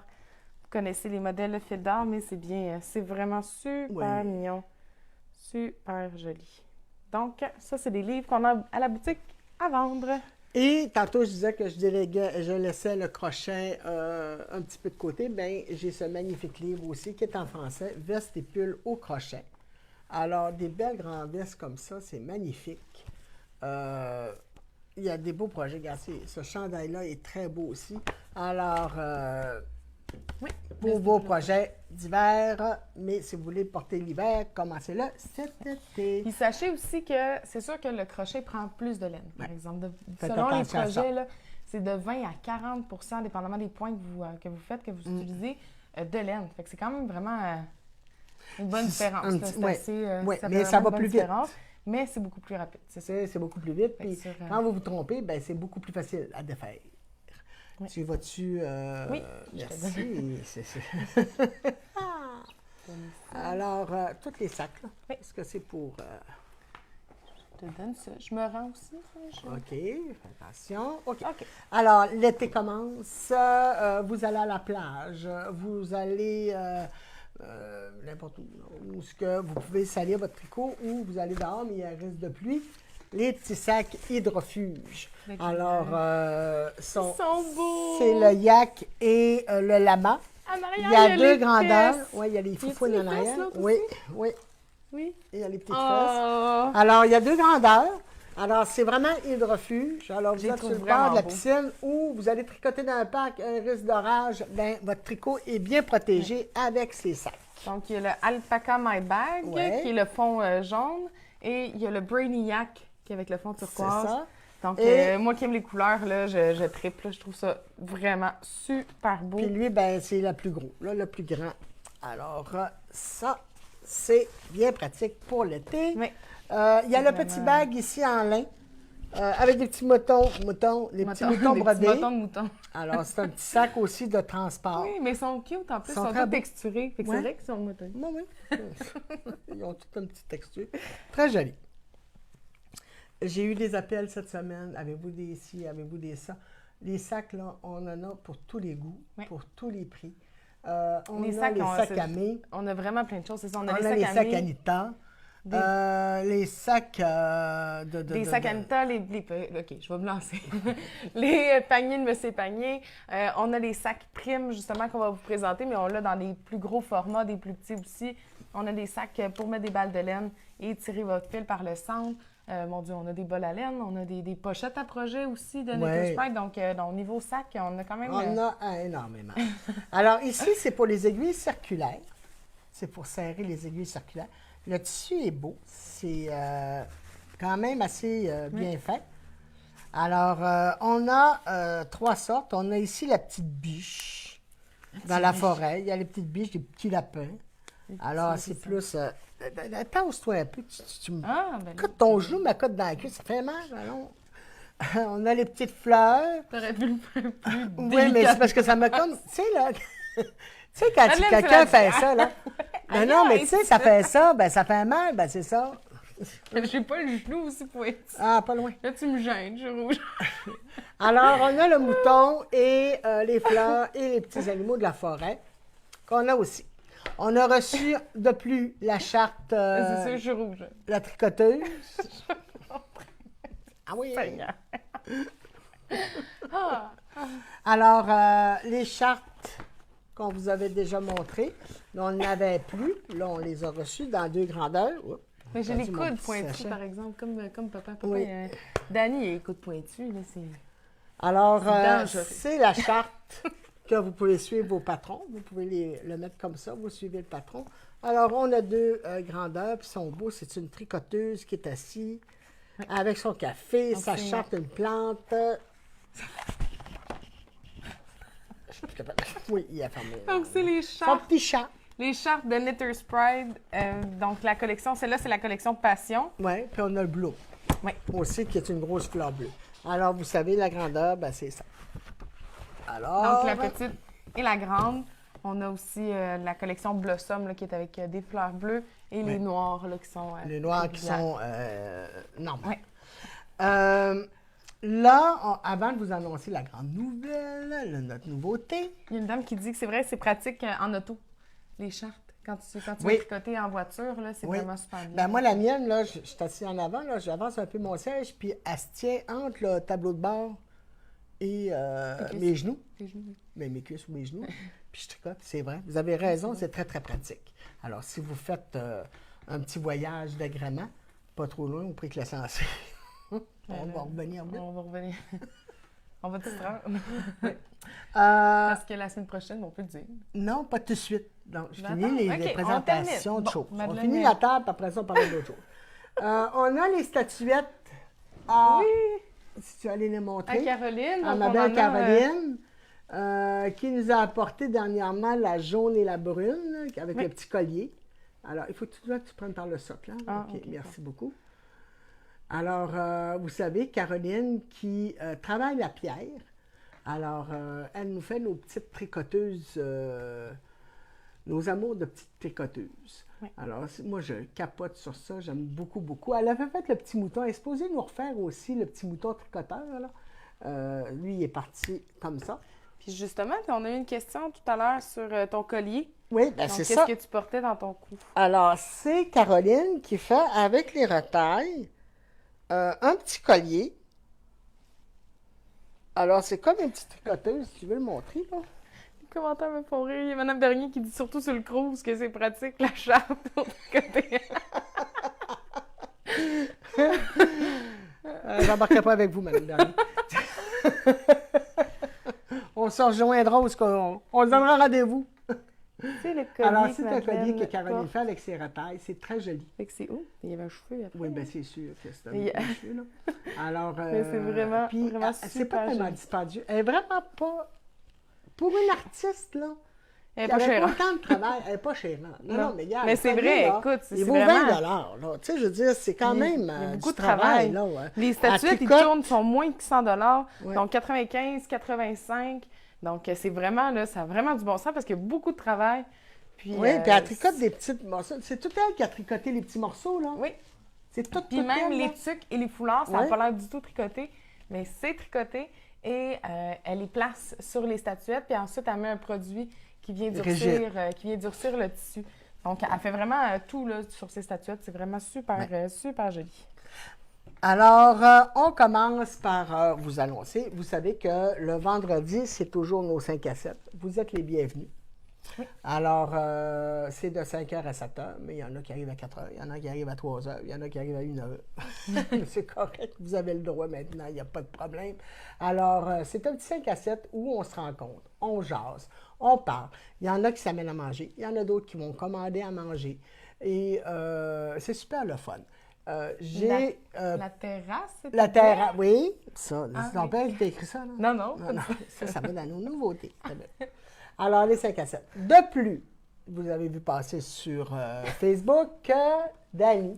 vous connaissez les modèles de Fil d'or, mais c'est vraiment super mignon. Super joli. Donc, ça, c'est des livres qu'on a à la boutique à vendre. Et tantôt, je disais que je laissais le crochet un petit peu de côté. Bien, j'ai ce magnifique livre aussi qui est en français, Veste et pull au crochet. Alors, des belles grandes vestes comme ça, c'est magnifique. Il y a des beaux projets. Regardez, ce chandail-là est très beau aussi. Alors, pour vos projets d'hiver, mais si vous voulez porter l'hiver, commencez-le cet été. Puis sachez aussi que c'est sûr que le crochet prend plus de laine, par exemple. Selon les projets, c'est de 20 à 40 dépendamment des points que vous faites, que vous utilisez, de laine. Fait que c'est quand même vraiment une bonne différence. Mais ça va plus vite. Mais c'est beaucoup plus rapide. C'est beaucoup plus vite. Puis quand vous vous trompez, ben, c'est beaucoup plus facile à défaire. Oui. Tu vas-tu... oui. Merci. Alors, tous les sacs, là, est-ce que c'est pour... Je te donne ça. Je me rends aussi. OK. Attention. OK. Alors, l'été commence. Vous allez à la plage. Vous allez... n'importe où ce que vous pouvez salir votre tricot ou vous allez dehors, mais il y a un risque de pluie. Les petits sacs hydrofuges. Alors, sont beaux! C'est le yak et le lama. En arrière, il y a deux grandeurs. Oui, il y a les foufounes en arrière. Oui. Oui. Il y a les petites fesses. Alors, il y a deux grandeurs. Alors, c'est vraiment hydrofuge. Alors, vous êtes sur le bord de la piscine ou vous allez tricoter dans un parc, un risque d'orage. Bien, votre tricot est bien protégé avec ces sacs. Donc, il y a le Alpaca My Bag, qui est le fond jaune, et il y a le Brainy Yak, qui est avec le fond turquoise. C'est ça. Donc, moi qui aime les couleurs, là, je tripe. Là, je trouve ça vraiment super beau. Puis lui, ben, c'est le plus gros, là, le plus grand. Alors, ça, c'est bien pratique pour l'été. Oui. Il y a le petit bag ici en lin, avec des petits moutons, les petits moutons brodés. Moutons. Alors, c'est un petit sac aussi de transport. Oui, mais ils sont cute en plus, ils sont tous texturés. Fait que c'est vrai qu'ils sont moutons. Oui. Ils ont toute une petite texture. Très joli. J'ai eu des appels cette semaine. Avez-vous des ci, avez-vous des ça? Les sacs, là, on en a pour tous les goûts, pour tous les prix. On a les sacs à mai. On a vraiment plein de choses. C'est ça. On a les sacs Anita. Les sacs Des sacs Anita, OK, je vais me lancer. Les paniers de Monsieur Panier. On a les sacs Prime, justement, qu'on va vous présenter, mais on l'a dans des plus gros formats, des plus petits aussi. On a des sacs pour mettre des balles de laine et tirer votre fil par le centre. Mon Dieu, on a des bols à laine, on a des pochettes à projet aussi de Knitter's Pride. Donc, au niveau sac, on a quand même... On a énormément. Alors, ici, c'est pour les aiguilles circulaires. C'est pour serrer les aiguilles circulaires. Le tissu est beau. C'est quand même assez bien fait. Alors, on a 3 sortes. On a ici la petite biche dans la forêt. Il y a les petites biches, des petits lapins. Alors, c'est plus... Tasse-toi un peu. Tu me cotes ton genou, ma cote dans la cuisse. Ça fait mal, allons. On a les petites fleurs. T'aurais pu le faire plus Oui, mais c'est parce que ça me comme... Tu sais, là... Tu sais, quand quelqu'un fait ça, là... Non, mais tu sais, ça fait ça, ben ça fait mal, ben c'est ça. J'ai pas le genou aussi pointu. Ah, pas loin. Là, tu me gênes, je suis rouge. Alors, on a le mouton et les fleurs et les petits animaux de la forêt qu'on a aussi. On a reçu de plus la charte... c'est ça, je suis rouge. La tricoteuse. Ah oui. Alors, les chartes qu'on vous avait déjà montrées, on n'avait plus. Là, on les a reçues dans 2 grandeurs. Oups. Mais j'ai les coudes pointus, par exemple, comme papa. Oui. Danny, il a les coudes pointus. Là, alors, c'est la charte que vous pouvez suivre vos patrons. Vous pouvez le mettre comme ça, vous suivez le patron. Alors, on a 2 grandeurs, puis ils sont beaux. C'est une tricoteuse qui est assise avec son café, sa charte, une plante. Oui, il a fermé. Donc, c'est les chartes. Son petit chat. Les chartes de Knitter's Pride. Donc, la collection, celle-là, c'est la collection Passion. Oui, puis on a le bleu. Oui. Aussi, qui est une grosse fleur bleue. Alors, vous savez, la grandeur, ben, c'est ça. Alors... Donc, la petite et la grande. On a aussi la collection Blossom là, qui est avec des fleurs bleues et les noirs là, qui sont. Les noirs qui sont normaux. Oui. Là, avant de vous annoncer la grande nouvelle, notre nouveauté. Il y a une dame qui dit que c'est vrai, c'est pratique en auto, les chartes. Quand tu vas tricoter en voiture, là, c'est vraiment super bien. Ben, moi, la mienne, là, je suis assis en avant, là, j'avance un peu mon siège, puis elle se tient entre le tableau de bord et mes genoux. Tes genoux, oui. Ben, mes cuisses ou mes genoux. Puis je tricote, c'est vrai. Vous avez raison, c'est très, très pratique. Alors, si vous faites un petit voyage d'agrément, pas trop loin, au prix que l'essentiel. On va revenir vite. On va revenir. On va distraire. Oui. Parce que la semaine prochaine, on peut le dire. Non, pas tout de suite. Donc, je finis les présentations de choses. Madeleine, on finit la table, puis après ça, on parle d'autres choses. On a les statuettes à... Oui! Si tu veux aller les montrer. À Caroline. À ma belle Caroline, qui nous a apporté dernièrement la jaune et la brune, avec le petit collier. Alors, il faut que tu prennes par le socle. Hein? Ah, OK, merci beaucoup. Alors, vous savez, Caroline qui travaille la pierre. Alors, elle nous fait nos petites tricoteuses, nos amours de petites tricoteuses. Oui. Alors, moi, je capote sur ça. J'aime beaucoup, beaucoup. Elle avait fait le petit mouton. Elle est supposée nous refaire aussi le petit mouton tricoteur. Là. Lui, il est parti comme ça. Puis justement, on a eu une question tout à l'heure sur ton collier. Oui, bien c'est ça. Qu'est-ce que tu portais dans ton cou? Alors, c'est Caroline qui fait avec les retailles un petit collier. Alors, c'est comme une petite tricoteuse, si tu veux le montrer, là. Les commentaires me font rire. Il y a Mme Bernier qui dit surtout sur le cruise que c'est pratique, la charpe pour tricoter. J'embarquerai pas avec vous, Mme Bernier. On se rejoindra, on se donnera rendez-vous. C'est le collier. Alors, c'est un collier que Caroline fait avec ses retailles. C'est très joli. Fait que c'est où? Il y avait un cheveu après. Oui, bien, c'est sûr que c'est un cheveu, là. Alors, mais c'est vraiment, vraiment super c'est pas tellement joli. dispendieux. Elle est vraiment pas... Pour une artiste, là, elle n'est pas chère. Autant de travail, elle n'est pas chère. Non, mais regarde. Mais c'est vrai, là, écoute, c'est vaut vraiment... 20 là. Tu sais, je veux dire, c'est quand même il y a beaucoup du de travail. Là, les statuettes, ils tournent, sont moins que 100 $. Donc, 95, 85. Donc, c'est vraiment, là, ça a vraiment du bon sens parce qu'il y a beaucoup de travail. Puis, oui, puis elle tricote des petites morceaux. C'est tout elle qui a tricoté les petits morceaux, là. Oui. C'est tout. Puis même elle, les tuques et les foulards, ça n'a pas l'air du tout tricoté, mais c'est tricoté et elle les place sur les statuettes. Puis ensuite, elle met un produit qui vient durcir le tissu. Donc, elle fait vraiment tout là, sur ses statuettes. C'est vraiment super, super joli. Alors, on commence par vous annoncer. Vous savez que le vendredi, c'est toujours nos 5 à 7. Vous êtes les bienvenus. Oui. Alors, c'est de 5h à 7h, mais il y en a qui arrivent à 4h, il y en a qui arrivent à 3h, il y en a qui arrivent à 1h. C'est correct, vous avez le droit maintenant, il n'y a pas de problème. Alors, c'est un petit 5 à 7 où on se rencontre, on jase, on parle. Il y en a qui s'amènent à manger, il y en a d'autres qui vont commander à manger. Et c'est super le fun. La terrasse? La terrasse, oui. Ça, c'est ton père qui t'a écrit ça, là? Non. Ça va dans nos nouveautés. Alors, les 5 à 7. De plus, vous avez vu passer sur Facebook que Dani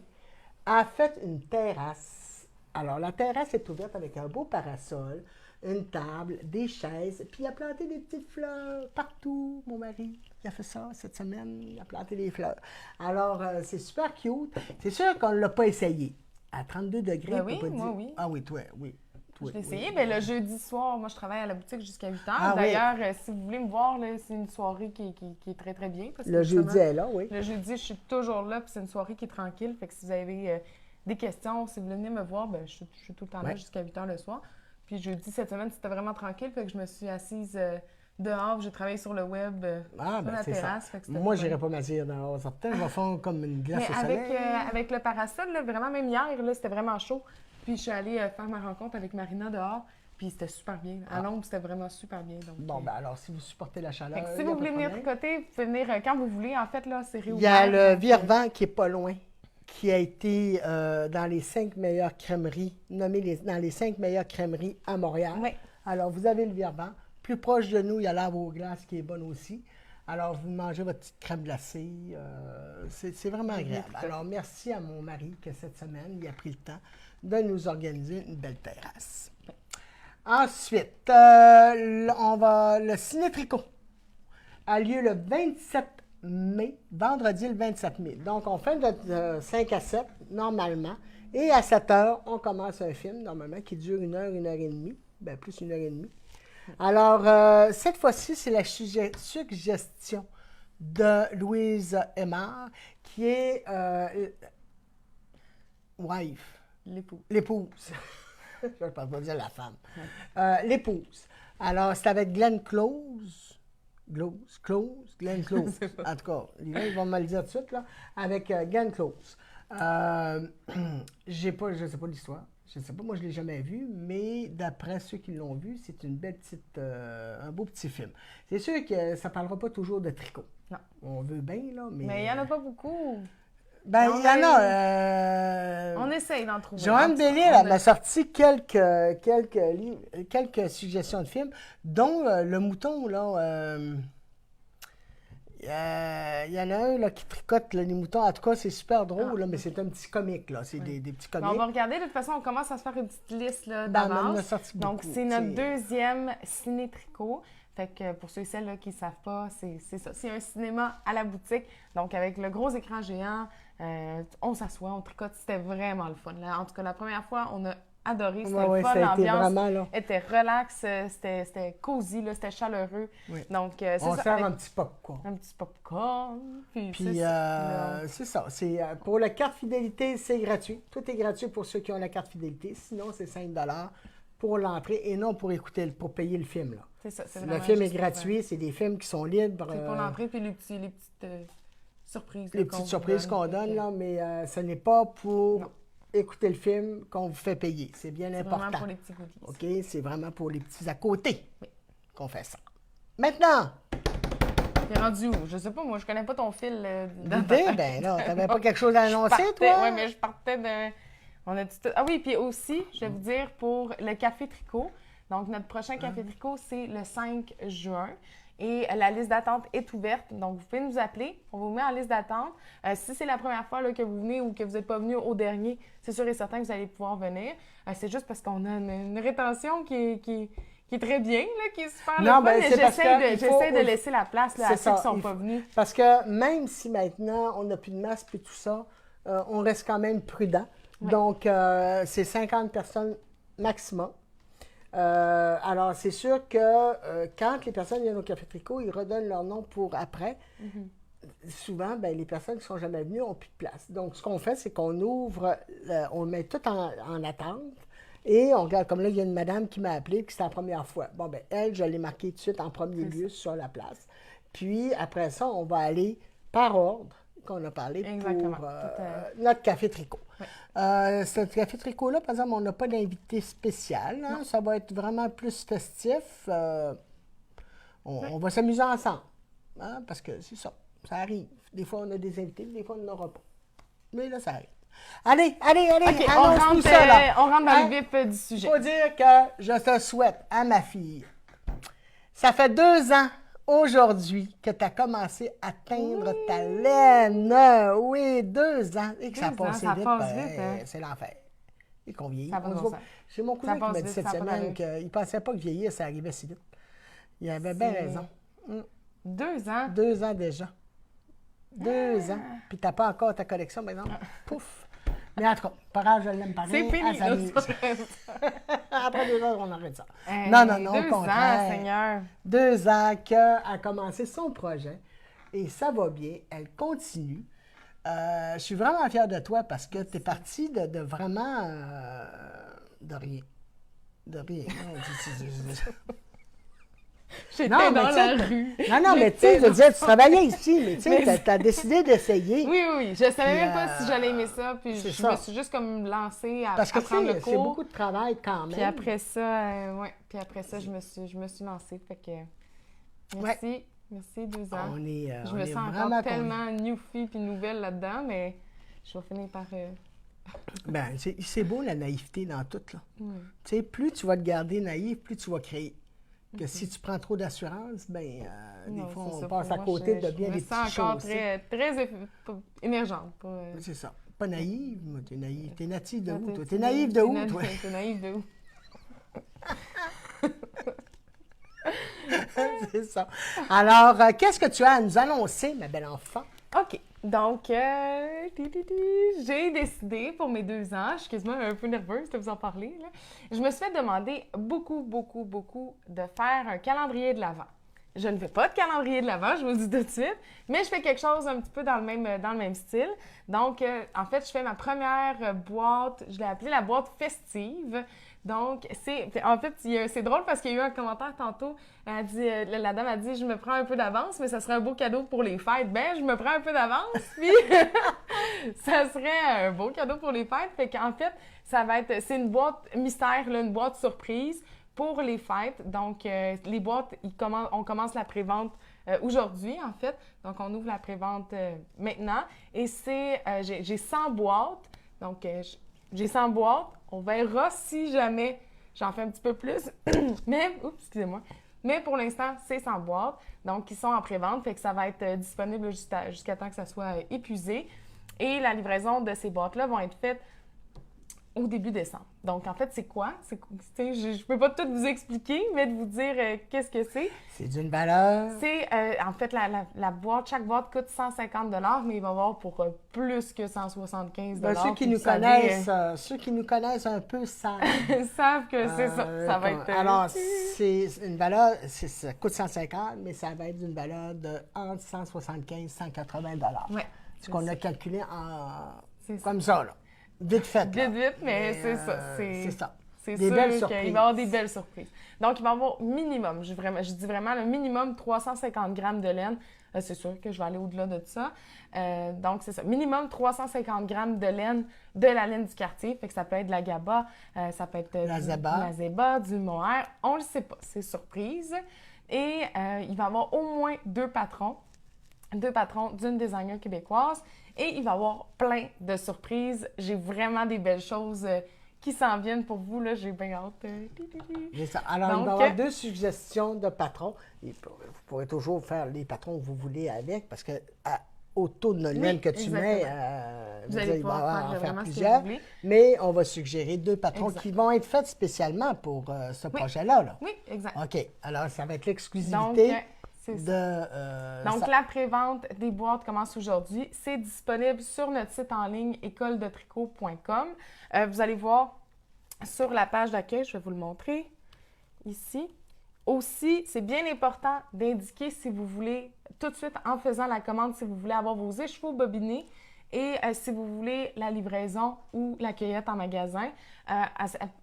a fait une terrasse. Alors, la terrasse est ouverte avec un beau parasol, une table, des chaises, puis il a planté des petites fleurs partout, mon mari. Il a fait ça cette semaine, il a planté des fleurs. Alors, c'est super cute. C'est sûr qu'on ne l'a pas essayé. À 32 degrés, ben oui, moi, oui. Ah oui, toi, oui. Je l'ai essayé. Oui. Le jeudi soir, moi, je travaille à la boutique jusqu'à 8h. Ah, d'ailleurs, si vous voulez me voir, là, c'est une soirée qui est très, très bien. Parce que le jeudi est là, oui. Le jeudi, je suis toujours là, puis c'est une soirée qui est tranquille. Fait que si vous avez des questions, si vous voulez venir me voir, ben, je suis tout le temps là jusqu'à 8h le soir. Puis jeudi, cette semaine, c'était vraiment tranquille. Fait que je me suis assise dehors. J'ai travaillé sur le web, sur la terrasse. Fait que moi, je n'irais pas m'asseoir dehors. Peut-être je vais faire comme une glace au soleil. Avec le parasol, là, vraiment, même hier, là, c'était vraiment chaud. Puis je suis allée faire ma rencontre avec Marina dehors. Puis c'était super bien. À l'ombre, c'était vraiment super bien. Donc, bon, ben alors, si vous supportez la chaleur. Si vous voulez venir tricoter, vous pouvez venir quand vous voulez. En fait, là, c'est réouvert. Il y a le Virvan qui n'est pas loin, qui a été dans les 5 meilleures crèmeries, nommé dans les 5 meilleures crèmeries à Montréal. Oui. Alors, vous avez le Virvan. Plus proche de nous, il y a l'Arbre aux glaces qui est bonne aussi. Alors, vous mangez votre petite crème glacée. C'est vraiment agréable. Alors, merci à mon mari que cette semaine, il a pris le temps de nous organiser une belle terrasse. Ensuite, on va le ciné-tricot. a lieu le 27 mai, vendredi le 27 mai. Donc, on fait de 5 à 7, normalement. Et à 7 heures, on commence un film, normalement, qui dure 1 heure et demie. Bien, plus 1 heure et demie. Alors, cette fois-ci, c'est la suggestion de Louise Aymard, qui est wife. L'épouse. Je ne vais pas dire la femme. L'épouse. Alors, c'est avec Glenn Close. Glenn Close. En tout cas, ils vont me le dire tout de suite, là. Avec Glenn Close. Je ne sais pas l'histoire. Je ne sais pas, moi je ne l'ai jamais vu, mais d'après ceux qui l'ont vu, c'est une belle petite, un beau petit film. C'est sûr que ça ne parlera pas toujours de tricot. Non. On veut bien, là, mais... Mais il n'y en a pas beaucoup. Ben, il y en a. On essaye d'en trouver. Joanne Bellil, elle m'a sorti quelques suggestions de films, dont Le Mouton, là. Il y en a un là, qui tricote les moutons. En tout cas, c'est super drôle, là, mais c'est un petit comique. Là. C'est des petits comiques. On va regarder. De toute façon, on commence à se faire une petite liste là, Ben, d'avance. Donc, c'est notre deuxième ciné-tricot. Fait que pour ceux et celles là, qui ne savent pas, c'est ça. C'est un cinéma à la boutique. Donc, avec le gros écran géant, on s'assoit, on tricote. C'était vraiment le fun. Là. En tout cas, la première fois, on a adoré. C'était le fun. L'ambiance était relax. C'était cosy, là, c'était chaleureux. Oui. Donc, on sert un petit popcorn. Un petit popcorn. Puis c'est ça. Pour la carte fidélité, c'est gratuit. Tout est gratuit pour ceux qui ont la carte fidélité. Sinon, c'est 5 $ pour l'entrée et non pour payer le film. Là. C'est ça. Le film est gratuit. C'est des films qui sont libres. C'est pour l'entrée puis les petites surprises. Les petites surprises qu'on donne, là, mais ce n'est pas pour écouter le film qu'on vous fait payer. C'est bien important. C'est vraiment pour les petits goodies. OK? C'est vraiment pour les petits à côté qu'on fait ça. Maintenant! T'es rendu où? Je sais pas, moi, je connais pas ton fil. L'idée? Ben là, t'avais pas quelque chose à annoncer, toi? Oui, mais je partais de... On a dit tout... Ah oui, puis aussi, je vais vous dire, pour le Café Tricot. Donc, notre prochain Café Tricot, c'est le 5 juin. Et la liste d'attente est ouverte. Donc, vous pouvez nous appeler. On vous met en liste d'attente. Si c'est la première fois là, que vous venez ou que vous n'êtes pas venu au dernier, c'est sûr et certain que vous allez pouvoir venir. C'est juste parce qu'on a une rétention qui est très bien, là, qui est super non, mais j'essaie de laisser la place là, à ceux qui ne sont pas venus. Parce que même si maintenant, on n'a plus de masque et tout ça, on reste quand même prudent. Oui. Donc, c'est 50 personnes maximum. Alors, c'est sûr que quand les personnes viennent au Café Tricot, ils redonnent leur nom pour après. Souvent, ben, les personnes qui ne sont jamais venues n'ont plus de place. Donc, ce qu'on fait, c'est qu'on ouvre, on met tout en attente et on regarde. Comme là, il y a une madame qui m'a appelé, puis c'est la première fois. Bon, ben elle, je l'ai marquée tout de suite en premier lieu sur la place. Puis, après ça, on va aller par ordre qu'on a parlé pour notre Café Tricot. Oui. Ce Café Tricot-là, par exemple, on n'a pas d'invité spécial. Hein? Ça va être vraiment plus festif. On va s'amuser ensemble. Hein? Parce que c'est ça. Ça arrive. Des fois, on a des invités, des fois, on n'en aura pas. Mais là, ça arrive. Allez, okay, annonce-nous ça, là. On rentre dans le vif du sujet. Il faut dire que je te souhaite à ma fille. Ça fait 2 ans aujourd'hui que tu as commencé à atteindre ta laine. Oui, 2 ans. Et que ça a passé vite. Hein? C'est l'enfer. Et qu'on vieillit. C'est mon cousin qui m'a dit cette semaine qu'il ne pensait pas que vieillir, ça arrivait si vite. Il avait bien raison. 2 ans? 2 ans déjà. 2 ans. Puis tu n'as pas encore ta collection, par exemple. Pouf! Mais en tout cas, par exemple, je l'aime pareil. C'est fini, Après 2 ans, on arrête ça. Non, au contraire. 2 ans, Seigneur. 2 ans qu'elle a commencé son projet et ça va bien. Elle continue. Je suis vraiment fière de toi parce que tu es partie de vraiment... de rien. De rien. J'étais dans la rue. Non, mais tu sais, je veux dire, tu travaillais ici, mais tu sais, tu as décidé d'essayer. Oui. Je savais même pas si j'allais aimer ça, puis je me suis juste comme lancée à prendre le cours. C'est beaucoup de travail quand même. Puis après ça, je me suis lancée. Fait que merci. Merci, 2 ans. Je me sens encore tellement newfie puis nouvelle là-dedans, mais je vais finir par... Ben, c'est beau la naïveté dans tout, là. Tu sais, plus tu vas te garder naïf, plus tu vas créer. Que si tu prends trop d'assurance, des fois, on passe à côté de bien des petites choses. Je me sens encore très émergente. C'est ça. Pas naïve, moi, t'es naïve. T'es native de où, toi? T'es naïve de où, toi? T'es naïve de où? C'est ça. Alors, qu'est-ce que tu as à nous annoncer, ma belle enfant? OK. Donc, j'ai décidé pour mes 2 ans, je suis quasiment un peu nerveuse de vous en parler, là. Je me suis fait demander beaucoup de faire un calendrier de l'Avent. Je ne fais pas de calendrier de l'Avent, je vous le dis tout de suite, mais je fais quelque chose un petit peu dans le même style. Donc, en fait, je fais ma première boîte, je l'ai appelée la boîte festive. Donc, c'est drôle parce qu'il y a eu un commentaire tantôt, elle dit, la dame a dit « Je me prends un peu d'avance, mais ça serait un beau cadeau pour les fêtes. » Ben, je me prends un peu d'avance, puis ça serait un beau cadeau pour les fêtes. Fait qu'en fait, c'est une boîte mystère, là, une boîte surprise pour les fêtes. Donc, les boîtes, on commence la prévente aujourd'hui, en fait. Donc, on ouvre la prévente maintenant. Et j'ai 100 boîtes. Donc, j'ai 100 boîtes. On verra si jamais j'en fais un petit peu plus. Excusez-moi. Mais pour l'instant, c'est 100 boîtes. Donc, ils sont en prévente. Fait que ça va être disponible jusqu'à temps que ça soit épuisé. Et la livraison de ces boîtes-là vont être faites au début décembre. Donc, en fait, c'est quoi? Je ne peux pas tout vous expliquer, mais de vous dire qu'est-ce que c'est. C'est d'une valeur? C'est, en fait, chaque boîte coûte 150 $, mais il va y avoir pour plus que 175 $. Ceux qui nous connaissent un peu savent. savent que c'est ça. Ça va être... alors, c'est une valeur, ça coûte 150, mais ça va être d'une valeur de entre 175 et 180 $. Oui. Ce qu'on a calculé comme ça, là. Vite fait. Vite, mais c'est ça. C'est ça. C'est sûr qu'il va y avoir des belles surprises. Donc, il va y avoir minimum, je dis vraiment le minimum 350 grammes de laine. C'est sûr que je vais aller au-delà de ça. Donc, c'est ça. Minimum 350 grammes de laine, de la laine du quartier. Fait que ça peut être de la GABA, ça peut être la Zéba, du mohair. On le sait pas. C'est surprise. Et il va y avoir au moins 2 patrons d'une designer québécoise. Et il va y avoir plein de surprises. J'ai vraiment des belles choses qui s'en viennent pour vous. Là, j'ai bien hâte. Alors, il va y avoir 2 suggestions de patrons. Vous pourrez toujours faire les patrons que vous voulez avec, parce que au taux de laine que tu mets, vous allez pouvoir faire plusieurs. Mais on va suggérer 2 patrons qui vont être faits spécialement pour ce projet-là. Là. Oui, exact. OK. Alors, ça va être l'exclusivité. Donc, la prévente des boîtes commence aujourd'hui. C'est disponible sur notre site en ligne écoledetricot.com. Vous allez voir sur la page d'accueil, je vais vous le montrer ici. Aussi, c'est bien important d'indiquer si vous voulez, tout de suite en faisant la commande, si vous voulez avoir vos écheveaux bobinés et si vous voulez la livraison ou la cueillette en magasin.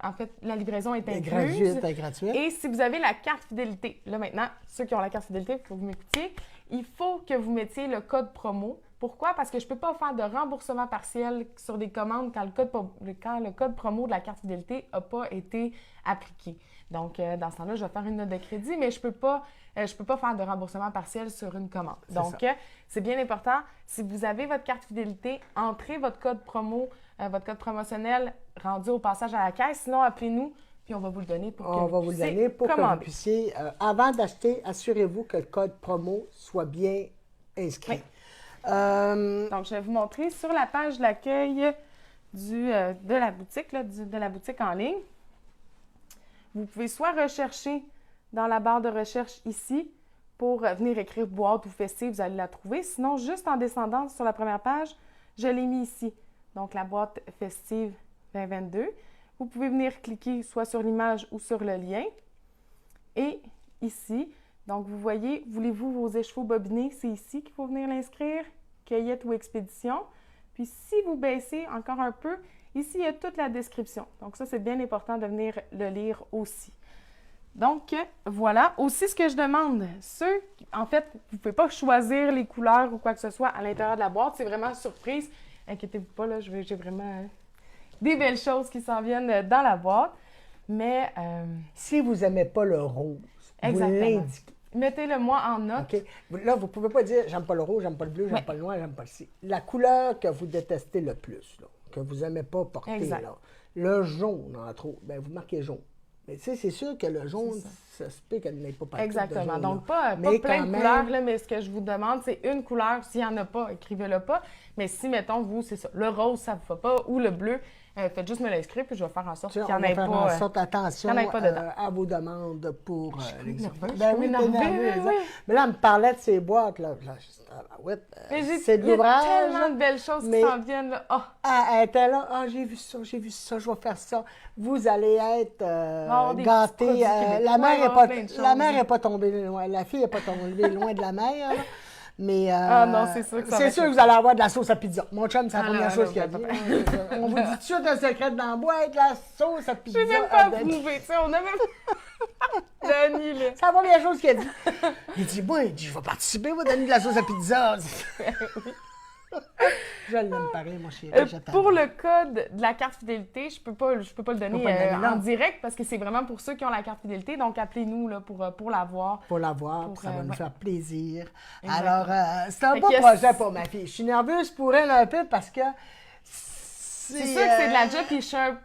En fait, la livraison est incluse. Gratuite. Et si vous avez la carte fidélité, là maintenant, ceux qui ont la carte fidélité, il faut que vous m'écoutiez, il faut que vous mettiez le code promo. Pourquoi? Parce que je ne peux pas faire de remboursement partiel sur des commandes quand le code promo de la carte fidélité n'a pas été appliqué. Donc, dans ce temps-là, je vais faire une note de crédit, mais je peux pas faire de remboursement partiel sur une commande. Donc, c'est bien important. Si vous avez votre carte fidélité, entrez votre code promo, votre code promotionnel rendu au passage à la caisse. Sinon, appelez-nous, puis on va vous le donner pour que vous puissiez, avant d'acheter, assurez-vous que le code promo soit bien inscrit. Oui. Donc, je vais vous montrer sur la page d'accueil de la boutique, de la boutique en ligne. Vous pouvez soit rechercher dans la barre de recherche ici pour venir écrire boîte ou festive, vous allez la trouver. Sinon, juste en descendant sur la première page, je l'ai mis ici. Donc, la boîte festive 2022. Vous pouvez venir cliquer soit sur l'image ou sur le lien. Et ici, donc vous voyez, voulez-vous vos écheveaux bobinés? C'est ici qu'il faut venir l'inscrire, cueillette ou expédition. Puis si vous baissez encore un peu, ici, il y a toute la description. Donc ça, c'est bien important de venir le lire aussi. Donc, voilà. Aussi, ce que je demande, en fait, vous ne pouvez pas choisir les couleurs ou quoi que ce soit à l'intérieur de la boîte. C'est vraiment surprise. Inquiétez-vous pas, là, j'ai vraiment des belles choses qui s'en viennent dans la boîte. Mais... si vous n'aimez pas le rose, vous l'indiquez. Mettez-le moi en note. OK. Là, vous ne pouvez pas dire « j'aime pas le rouge, j'aime pas le bleu, j'aime pas le noir, j'aime pas le ci ». La couleur que vous détestez le plus, là, que vous n'aimez pas porter, là, le jaune, entre autres, bien, vous marquez jaune. Mais tu sais, c'est sûr que le jaune, ça se peut qu'elle n'ait pas partout. Exactement. Jaune, donc, pas plein de couleurs, là, mais ce que je vous demande, c'est une couleur. S'il n'y en a pas, écrivez-le pas. Mais si, mettons, vous, c'est ça, le rose, ça ne vous va pas, ou le bleu, Faites juste me l'inscrire, puis je vais faire en sorte Tu sais, qu'il n'y on en va ait faire pas. en sorte, attention qu'il y en ait pas dedans. à vos demandes pour l'examen. nerveuse, Ben je suis oui, t'es énervée, nerveuse, oui. hein. Mais là, elle me parlait de ces boîtes, là. Ouais, Mais c'est de il y a l'ouvrage. tellement de belles choses mais- qui s'en viennent, là. Oh, Elle était là, j'ai vu ça, je vais faire ça. Vous allez être avoir des petits gâtés. produits québécois, La mère il va y avoir plein de la mère choses. est pas tombée loin, la fille n'est pas tombée loin de la mère. Là. Mais Ah non, c'est sûr que ça va c'est être sûr que le vous allez avoir de la sauce à pizza. Mon chum, c'est la Ah première non, chose non, qu'il a ben, dit. On vous dit tout de suite un secret dans la boîte, la sauce à pizza. je vais même pas approuver, tu sais, on a même... Dani, là. C'est la première chose qu'il a dit. Il dit, moi, je vais participer, moi, donner de la sauce à pizza. Je l'aime pareil, mon chéri. j'attends. Pour le code de la carte fidélité, je peux pas le donner pas le donner, non. en direct parce que c'est vraiment pour ceux qui ont la carte fidélité. Donc, appelez-nous là, pour l'avoir. Pour l'avoir, Pour, puis ça va nous ouais. faire plaisir. Exactement. Alors, c'est un Fait beau que projet pour ma fille. Je suis nerveuse pour elle un peu parce que C'est sûr que c'est de la job, puis je suis un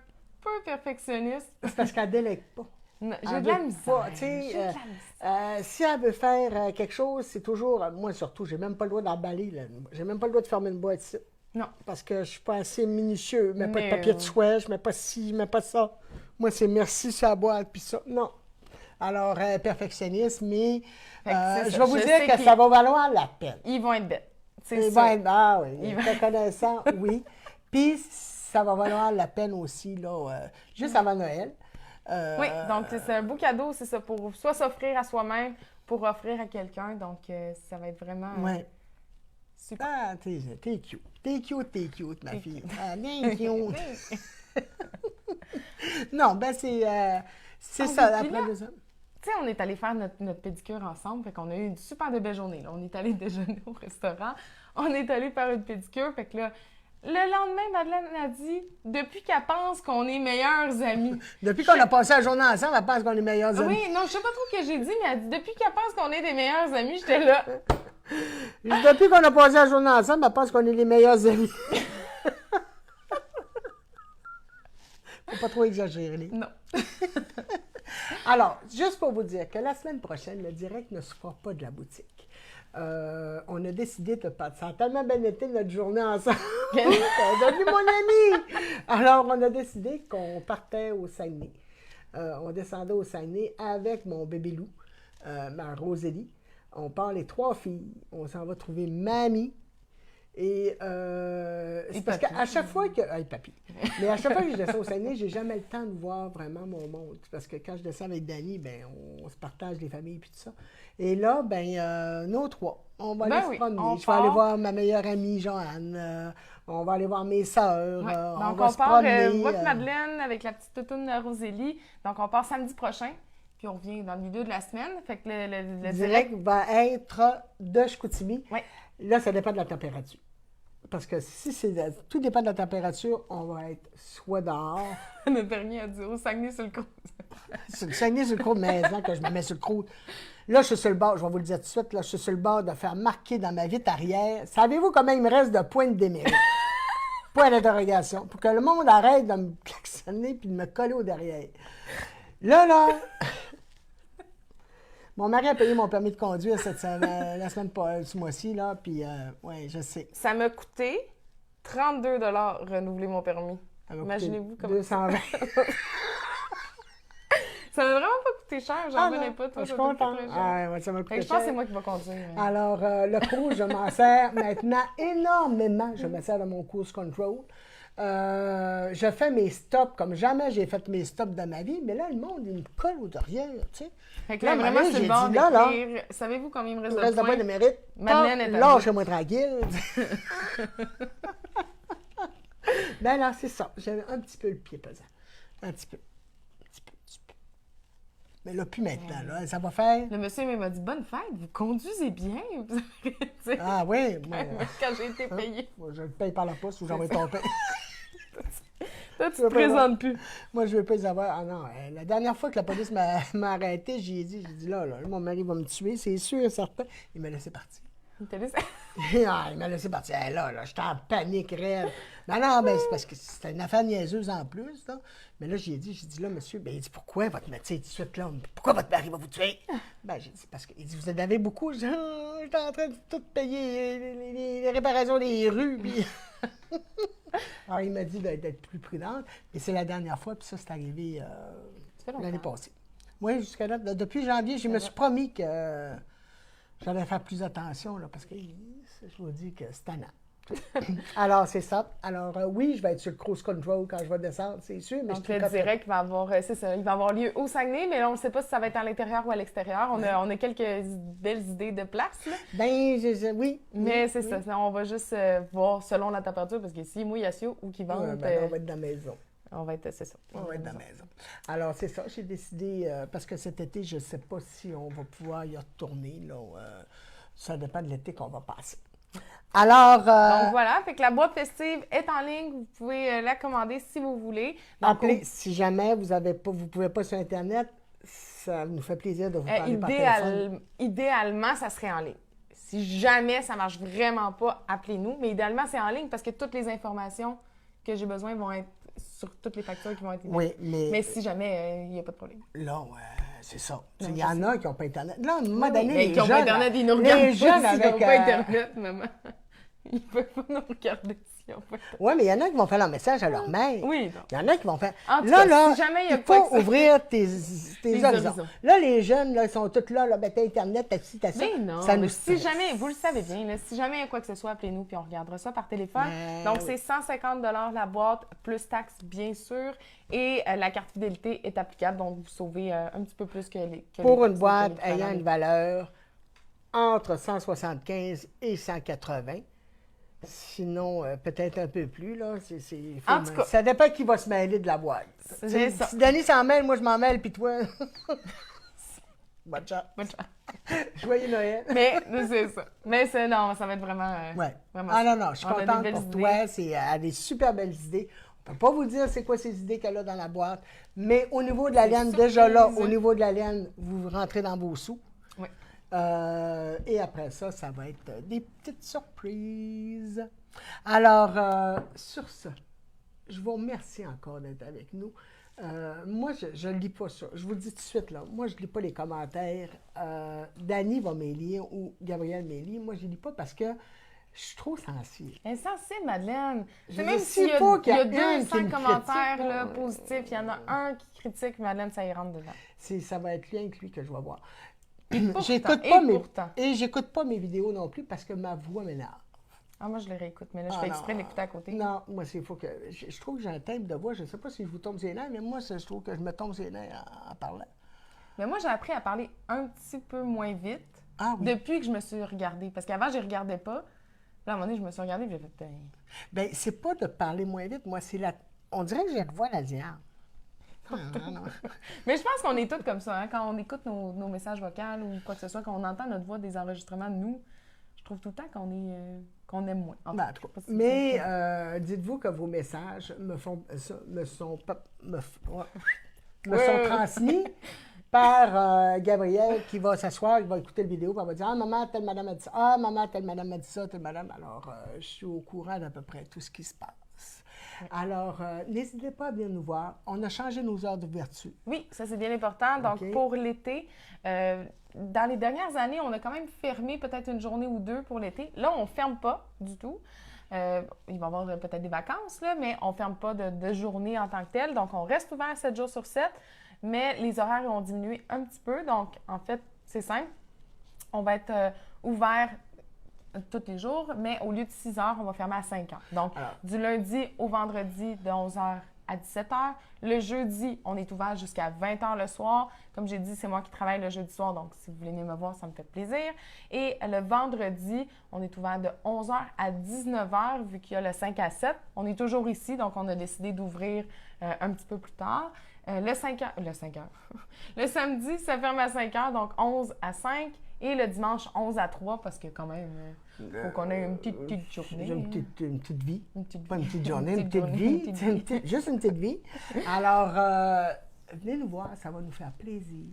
peu perfectionniste. C'est parce qu'elle délègue pas. Non, Elle j'ai de la veut misère. pas, tu sais, J'ai de la misère. si elle veut faire quelque chose, c'est toujours... Moi, surtout, j'ai même pas le droit d'emballer. Là. J'ai même pas le droit de fermer une boîte ici. Non. Parce que je suis pas assez minutieux. Je mets pas de Mais, papier de soie, je mets pas ci, je mets pas ça. Moi, c'est merci sur la boîte, puis ça. Non. Alors, perfectionniste, mais Fait que c'est je ça. vais vous Je dire sais que qu'ils- ça va valoir la peine. Ils vont être bêtes. C'est Il ça. va être- Ah oui, Il te connaissant, oui. Puis, ça va valoir la peine aussi, là, juste avant Noël. Oui, donc c'est un beau cadeau, c'est ça, pour soit s'offrir à soi-même, pour offrir à quelqu'un. Donc, ça va être vraiment Ouais. super. Ah, t'es cute. T'es cute, ma fille. Ah, bien cute. Non, ben c'est Ah ça, oui, après puis là- deux ans. Tu sais, on est allé faire notre pédicure ensemble, fait qu'on a eu une super de belle journée. Là. On est allé déjeuner au restaurant, on est allé faire une pédicure, fait que là, le lendemain, Madeleine a dit, depuis qu'elle pense qu'on est meilleures amies. Depuis qu'on a passé la journée ensemble, elle pense qu'on est meilleurs amis. Oui, non, je sais pas trop ce que j'ai dit, mais elle dit, depuis qu'elle pense qu'on est des meilleures amies, j'étais là. Depuis qu'on a passé la journée ensemble, elle pense qu'on est les meilleurs amis. Faut pas trop exagérer. Non. Alors, juste pour vous dire que la semaine prochaine, le direct ne se fera pas de la boutique. On a décidé de partir. Ça a tellement bien été notre journée ensemble. T'es devenu mon ami! Alors, on a décidé qu'on partait au Saguenay. On descendait au Saguenay avec mon bébé loup, ma Rosélie. On part les 3 filles. On s'en va trouver mamie. Et c'est parce papy. qu'à chaque fois que... Hey, papy. Mais à chaque fois que je descends au Saguenay, j'ai jamais le temps de voir vraiment mon monde. Parce que quand je descends avec Dani, ben on se partage les familles et tout ça. Et là, ben nos 3, on va aller se promener. on Je vais part. aller voir ma meilleure amie, Joanne. On va aller voir mes sœurs. Ouais. On Donc, va on se part, promener. moi et Madeleine, avec la petite toutoune de Rosélie. Donc, on part samedi prochain, puis on revient dans le milieu de la semaine. Fait que le Le direct va être de Chicoutimi. Ouais. Là, ça dépend de la température. Parce que si tout dépend de la température, on va être soit dehors, Notre dernier a dit au Saguenay sur le coup. sur le Saguenay, sur le cours de maison, que je me mets sur le croûte. Là, je suis sur le bord, je vais vous le dire tout de suite, là, je suis sur le bord de faire marquer dans ma vitre arrière. Savez-vous combien il me reste de points de démérite? Point d'interrogation. Pour que le monde arrête de me klaxonner et de me coller au derrière. Là, mon mari a payé mon permis de conduire la semaine ce mois-ci, là, puis ouais, je sais. Ça m'a coûté 32 $ renouveler mon permis. Ça m'a coûté Imaginez-vous comme 220. Ça m'a vraiment pas coûté cher, j'en revenais non, pas. Toi, je suis ça t'a contente. coûté très cher. Ah, ouais, ça m'a Fait coûté que je pense que cher. c'est moi qui vais conduire. Alors, le cruise, je m'en sers maintenant énormément. Je me sers de mon cruise control. Je fais mes stops comme jamais j'ai fait mes stops dans ma vie, mais là, le monde, il me colle au derrière, tu sais. Fait que là, Là, vraiment, Marie, c'est le j'ai bord dit, là, d'écrire. Savez-vous combien il me Il reste me de reste de points? points de mérite. Madeleine est à Lâchez-moi tranquille. Ben là, c'est ça. J'avais un petit peu le pied pesant. Un petit peu. Mais là, plus maintenant, là, ça va faire... Le monsieur m'a dit « Bonne fête, vous conduisez bien! » Tu sais, Ah oui, moi, quand j'ai été payée. moi, je le paye par la poste ou j'envoie ton paye. Toi, tu te présentes plus. Moi, je veux pas les avoir. Ah non, la dernière fois que la police m'a arrêté, j'ai dit là, mon mari va me tuer, c'est sûr et certain. Il m'a laissé partir. Il t'a laissé... Ah, il m'a laissé partir. Là, j'étais en panique réelle. Non, ben, c'est parce que c'était une affaire niaiseuse en plus, là. Mais là, j'ai dit, là, monsieur, ben, il dit, pourquoi votre médecin, tout de suite, là, pourquoi votre mari va vous tuer? Ben, j'ai dit, parce qu'il dit, vous en avez beaucoup. J'étais en train de tout payer, les réparations des rues, puis... Alors, il m'a dit d'être plus prudente. Et c'est la dernière fois, puis ça, c'est arrivé l'année passée. Oui, jusqu'à là. Depuis janvier, je me suis promis que j'allais faire plus attention, là, parce que je vous dis que c'est tannant. Alors, c'est ça. Alors, oui, je vais être sur le cruise control quand je vais descendre, c'est sûr. Mais donc, le direct va avoir, c'est ça, il va avoir lieu au Saguenay, mais là, on ne sait pas si ça va être à l'intérieur ou à l'extérieur. On a quelques belles idées de place, là. Ben, oui. Mais c'est ça, on va juste voir selon la température, parce que s'il mouille à Sio ou qu'il vente... on va être dans la maison. C'est ça. On va être dans la maison. Alors, c'est ça, j'ai décidé, parce que cet été, je ne sais pas si on va pouvoir y retourner, là. Ça dépend de l'été qu'on va passer. Alors... donc voilà, fait que la boîte festive est en ligne. Vous pouvez la commander si vous voulez. Donc, appelez, si jamais vous ne pouvez pas sur Internet, ça nous fait plaisir de vous parler par téléphone. Idéalement, ça serait en ligne. Si jamais ça ne marche vraiment pas, appelez-nous. Mais idéalement, c'est en ligne parce que toutes les informations que j'ai besoin vont être sur toutes les factures qui vont être émises. Oui, mais si jamais, il n'y a pas de problème. Là, c'est ça. Il y en a qui n'ont pas Internet. Là, à un moment donné, les jeunes... qui n'ont pas Internet, ils nous regardent les jeunes avec... n'ont pas Internet, maman. Ils ne peuvent pas nous regarder s'ils n'ont pas Internet. Oui, mais il y en a qui vont faire leur message à leur mère. Oui. Il y en a qui vont faire... En tout cas, si jamais il faut ouvrir tes horizons. Là, les jeunes, là, ils sont tous là, ben, t'as Internet, t'as ci, t'as ça. Mais non, ça nous si jamais, vous le savez bien, là, si jamais il y a quoi que ce soit, appelez-nous puis on regardera ça par téléphone. Donc, c'est 150 $ la boîte, plus taxes, bien sûr. Et la carte fidélité est applicable, donc vous sauvez un petit peu plus que les... Pour une boîte ayant une valeur entre 175 et 180. Sinon, peut-être un peu plus, là. En tout cas, ça dépend qui va se mêler de la boîte. Si Denis s'en mêle, moi je m'en mêle, puis toi... Bonne chance. Joyeux Noël. Mais c'est ça. Mais non, ça va être vraiment... vraiment non, je suis contente pour toi. Elle a des super belles idées. On ne peut pas vous dire c'est quoi ces idées qu'elle a dans la boîte, mais au niveau de la laine, déjà là, au niveau de la laine, vous rentrez dans vos sous. Oui. Et après ça, ça va être des petites surprises. Alors, sur ce, je vous remercie encore d'être avec nous. Moi, je ne lis pas ça. Je vous le dis tout de suite, là. Moi, je ne lis pas les commentaires. Dani va me lire ou Gabriel me lire. Moi, je ne lis pas parce que je suis trop sensible. Insensible, Madeleine. Même s'il y a 200 commentaires là, positifs, il y en a un qui critique, Madeleine, ça y rentre dedans. Ça va être rien que lui que je vais voir. J'écoute pas mes vidéos non plus parce que ma voix m'énerve. Ah, moi, je les réécoute, mais là, je fais exprès de l'écouter à côté. Non, moi, il faut que... Je trouve que j'ai un thème de voix. Je ne sais pas si je vous tombe sur les nerfs, mais moi, je trouve que je me tombe sur les nerfs en parlant. Mais moi, j'ai appris à parler un petit peu moins vite depuis que je me suis regardée. Parce qu'avant, je ne regardais pas. Là, à un moment donné, je me suis regardée et j'ai fait... Bien, c'est pas de parler moins vite. Moi, c'est la... On dirait que j'ai une voix nasillante. Non. Mais je pense qu'on est tous comme ça. Hein? Quand on écoute nos messages vocaux ou quoi que ce soit, quand on entend notre voix des enregistrements de nous, je trouve tout le temps qu'on aime moins. Mais dites-vous que vos messages me sont transmis par Gabriel qui va s'asseoir, il va écouter la vidéo, et va dire « Ah, maman, telle madame a dit ça. Ah, maman, telle madame a dit ça, telle madame. » Alors, je suis au courant d'à peu près tout ce qui se passe. Alors, n'hésitez pas à venir nous voir. On a changé nos heures d'ouverture. Oui, ça c'est bien important. Donc, pour l'été, dans les dernières années, on a quand même fermé peut-être une journée ou deux pour l'été. Là, on ne ferme pas du tout. Il va y avoir peut-être des vacances, là, mais on ne ferme pas de journée en tant que telle. Donc, on reste ouvert 7 jours sur 7, mais les horaires ont diminué un petit peu. Donc, en fait, c'est simple. On va être ouvert tous les jours, mais au lieu de 6 heures, on va fermer à 5 heures. Donc, du lundi au vendredi, de 11 heures à 17 heures. Le jeudi, on est ouvert jusqu'à 20 heures le soir. Comme j'ai dit, c'est moi qui travaille le jeudi soir, donc si vous voulez venir me voir, ça me fait plaisir. Et le vendredi, on est ouvert de 11 heures à 19 heures, vu qu'il y a le 5 à 7. On est toujours ici, donc on a décidé d'ouvrir un petit peu plus tard. Le 5 heures. Le samedi, ça ferme à 5 heures, donc 11 à 5. Et le dimanche, 11 à 3, parce que quand même, il faut qu'on ait une petite journée. Une petite vie. Pas une petite journée, une petite vie. Juste une petite vie. Alors, venez nous voir, ça va nous faire plaisir.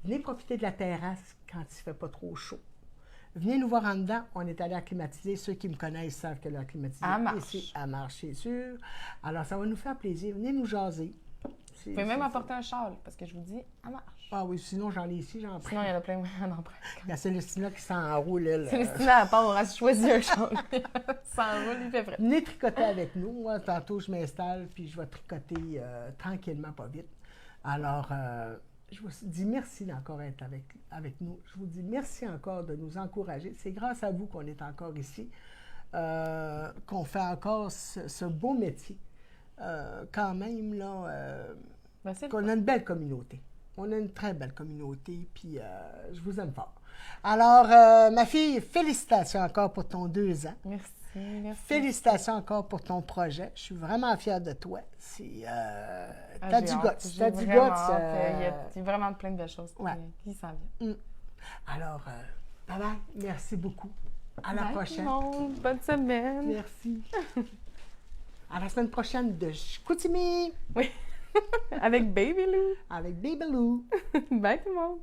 Venez profiter de la terrasse quand il ne fait pas trop chaud. Venez nous voir en dedans. On est allé acclimatiser. Ceux qui me connaissent savent que la climatisation ici, elle marche, c'est sûr. Alors, ça va nous faire plaisir. Venez nous jaser. Vous pouvez même apporter un châle, parce que je vous dis, elle marche. Ah oui, sinon j'en ai ici, j'en prends. Sinon, il y en a plein en emprunt. Il y a Célestina qui s'enroule, elle. Célestina, à part, elle choisit un châle. S'enroule, il fait prêt. Venez tricoter avec nous. Moi, tantôt, je m'installe, puis je vais tricoter tranquillement, pas vite. Alors, je vous dis merci d'encore être avec nous. Je vous dis merci encore de nous encourager. C'est grâce à vous qu'on est encore ici, qu'on fait encore ce beau métier. Quand même, là, qu'on a une belle communauté. On a une très belle communauté, puis je vous aime fort. Alors, ma fille, félicitations encore pour ton 2 ans. Merci. Félicitations encore pour ton projet. Je suis vraiment fière de toi. T'as du guts. T'as du guts. Il y a vraiment plein de belles choses qui s'en viennent. Alors, bye-bye. Merci beaucoup. À la prochaine. Bonne semaine. Merci. À la semaine prochaine de Chicoutimi. Oui. Avec Baby Lou. Avec Baby Lou. Bye tout le monde.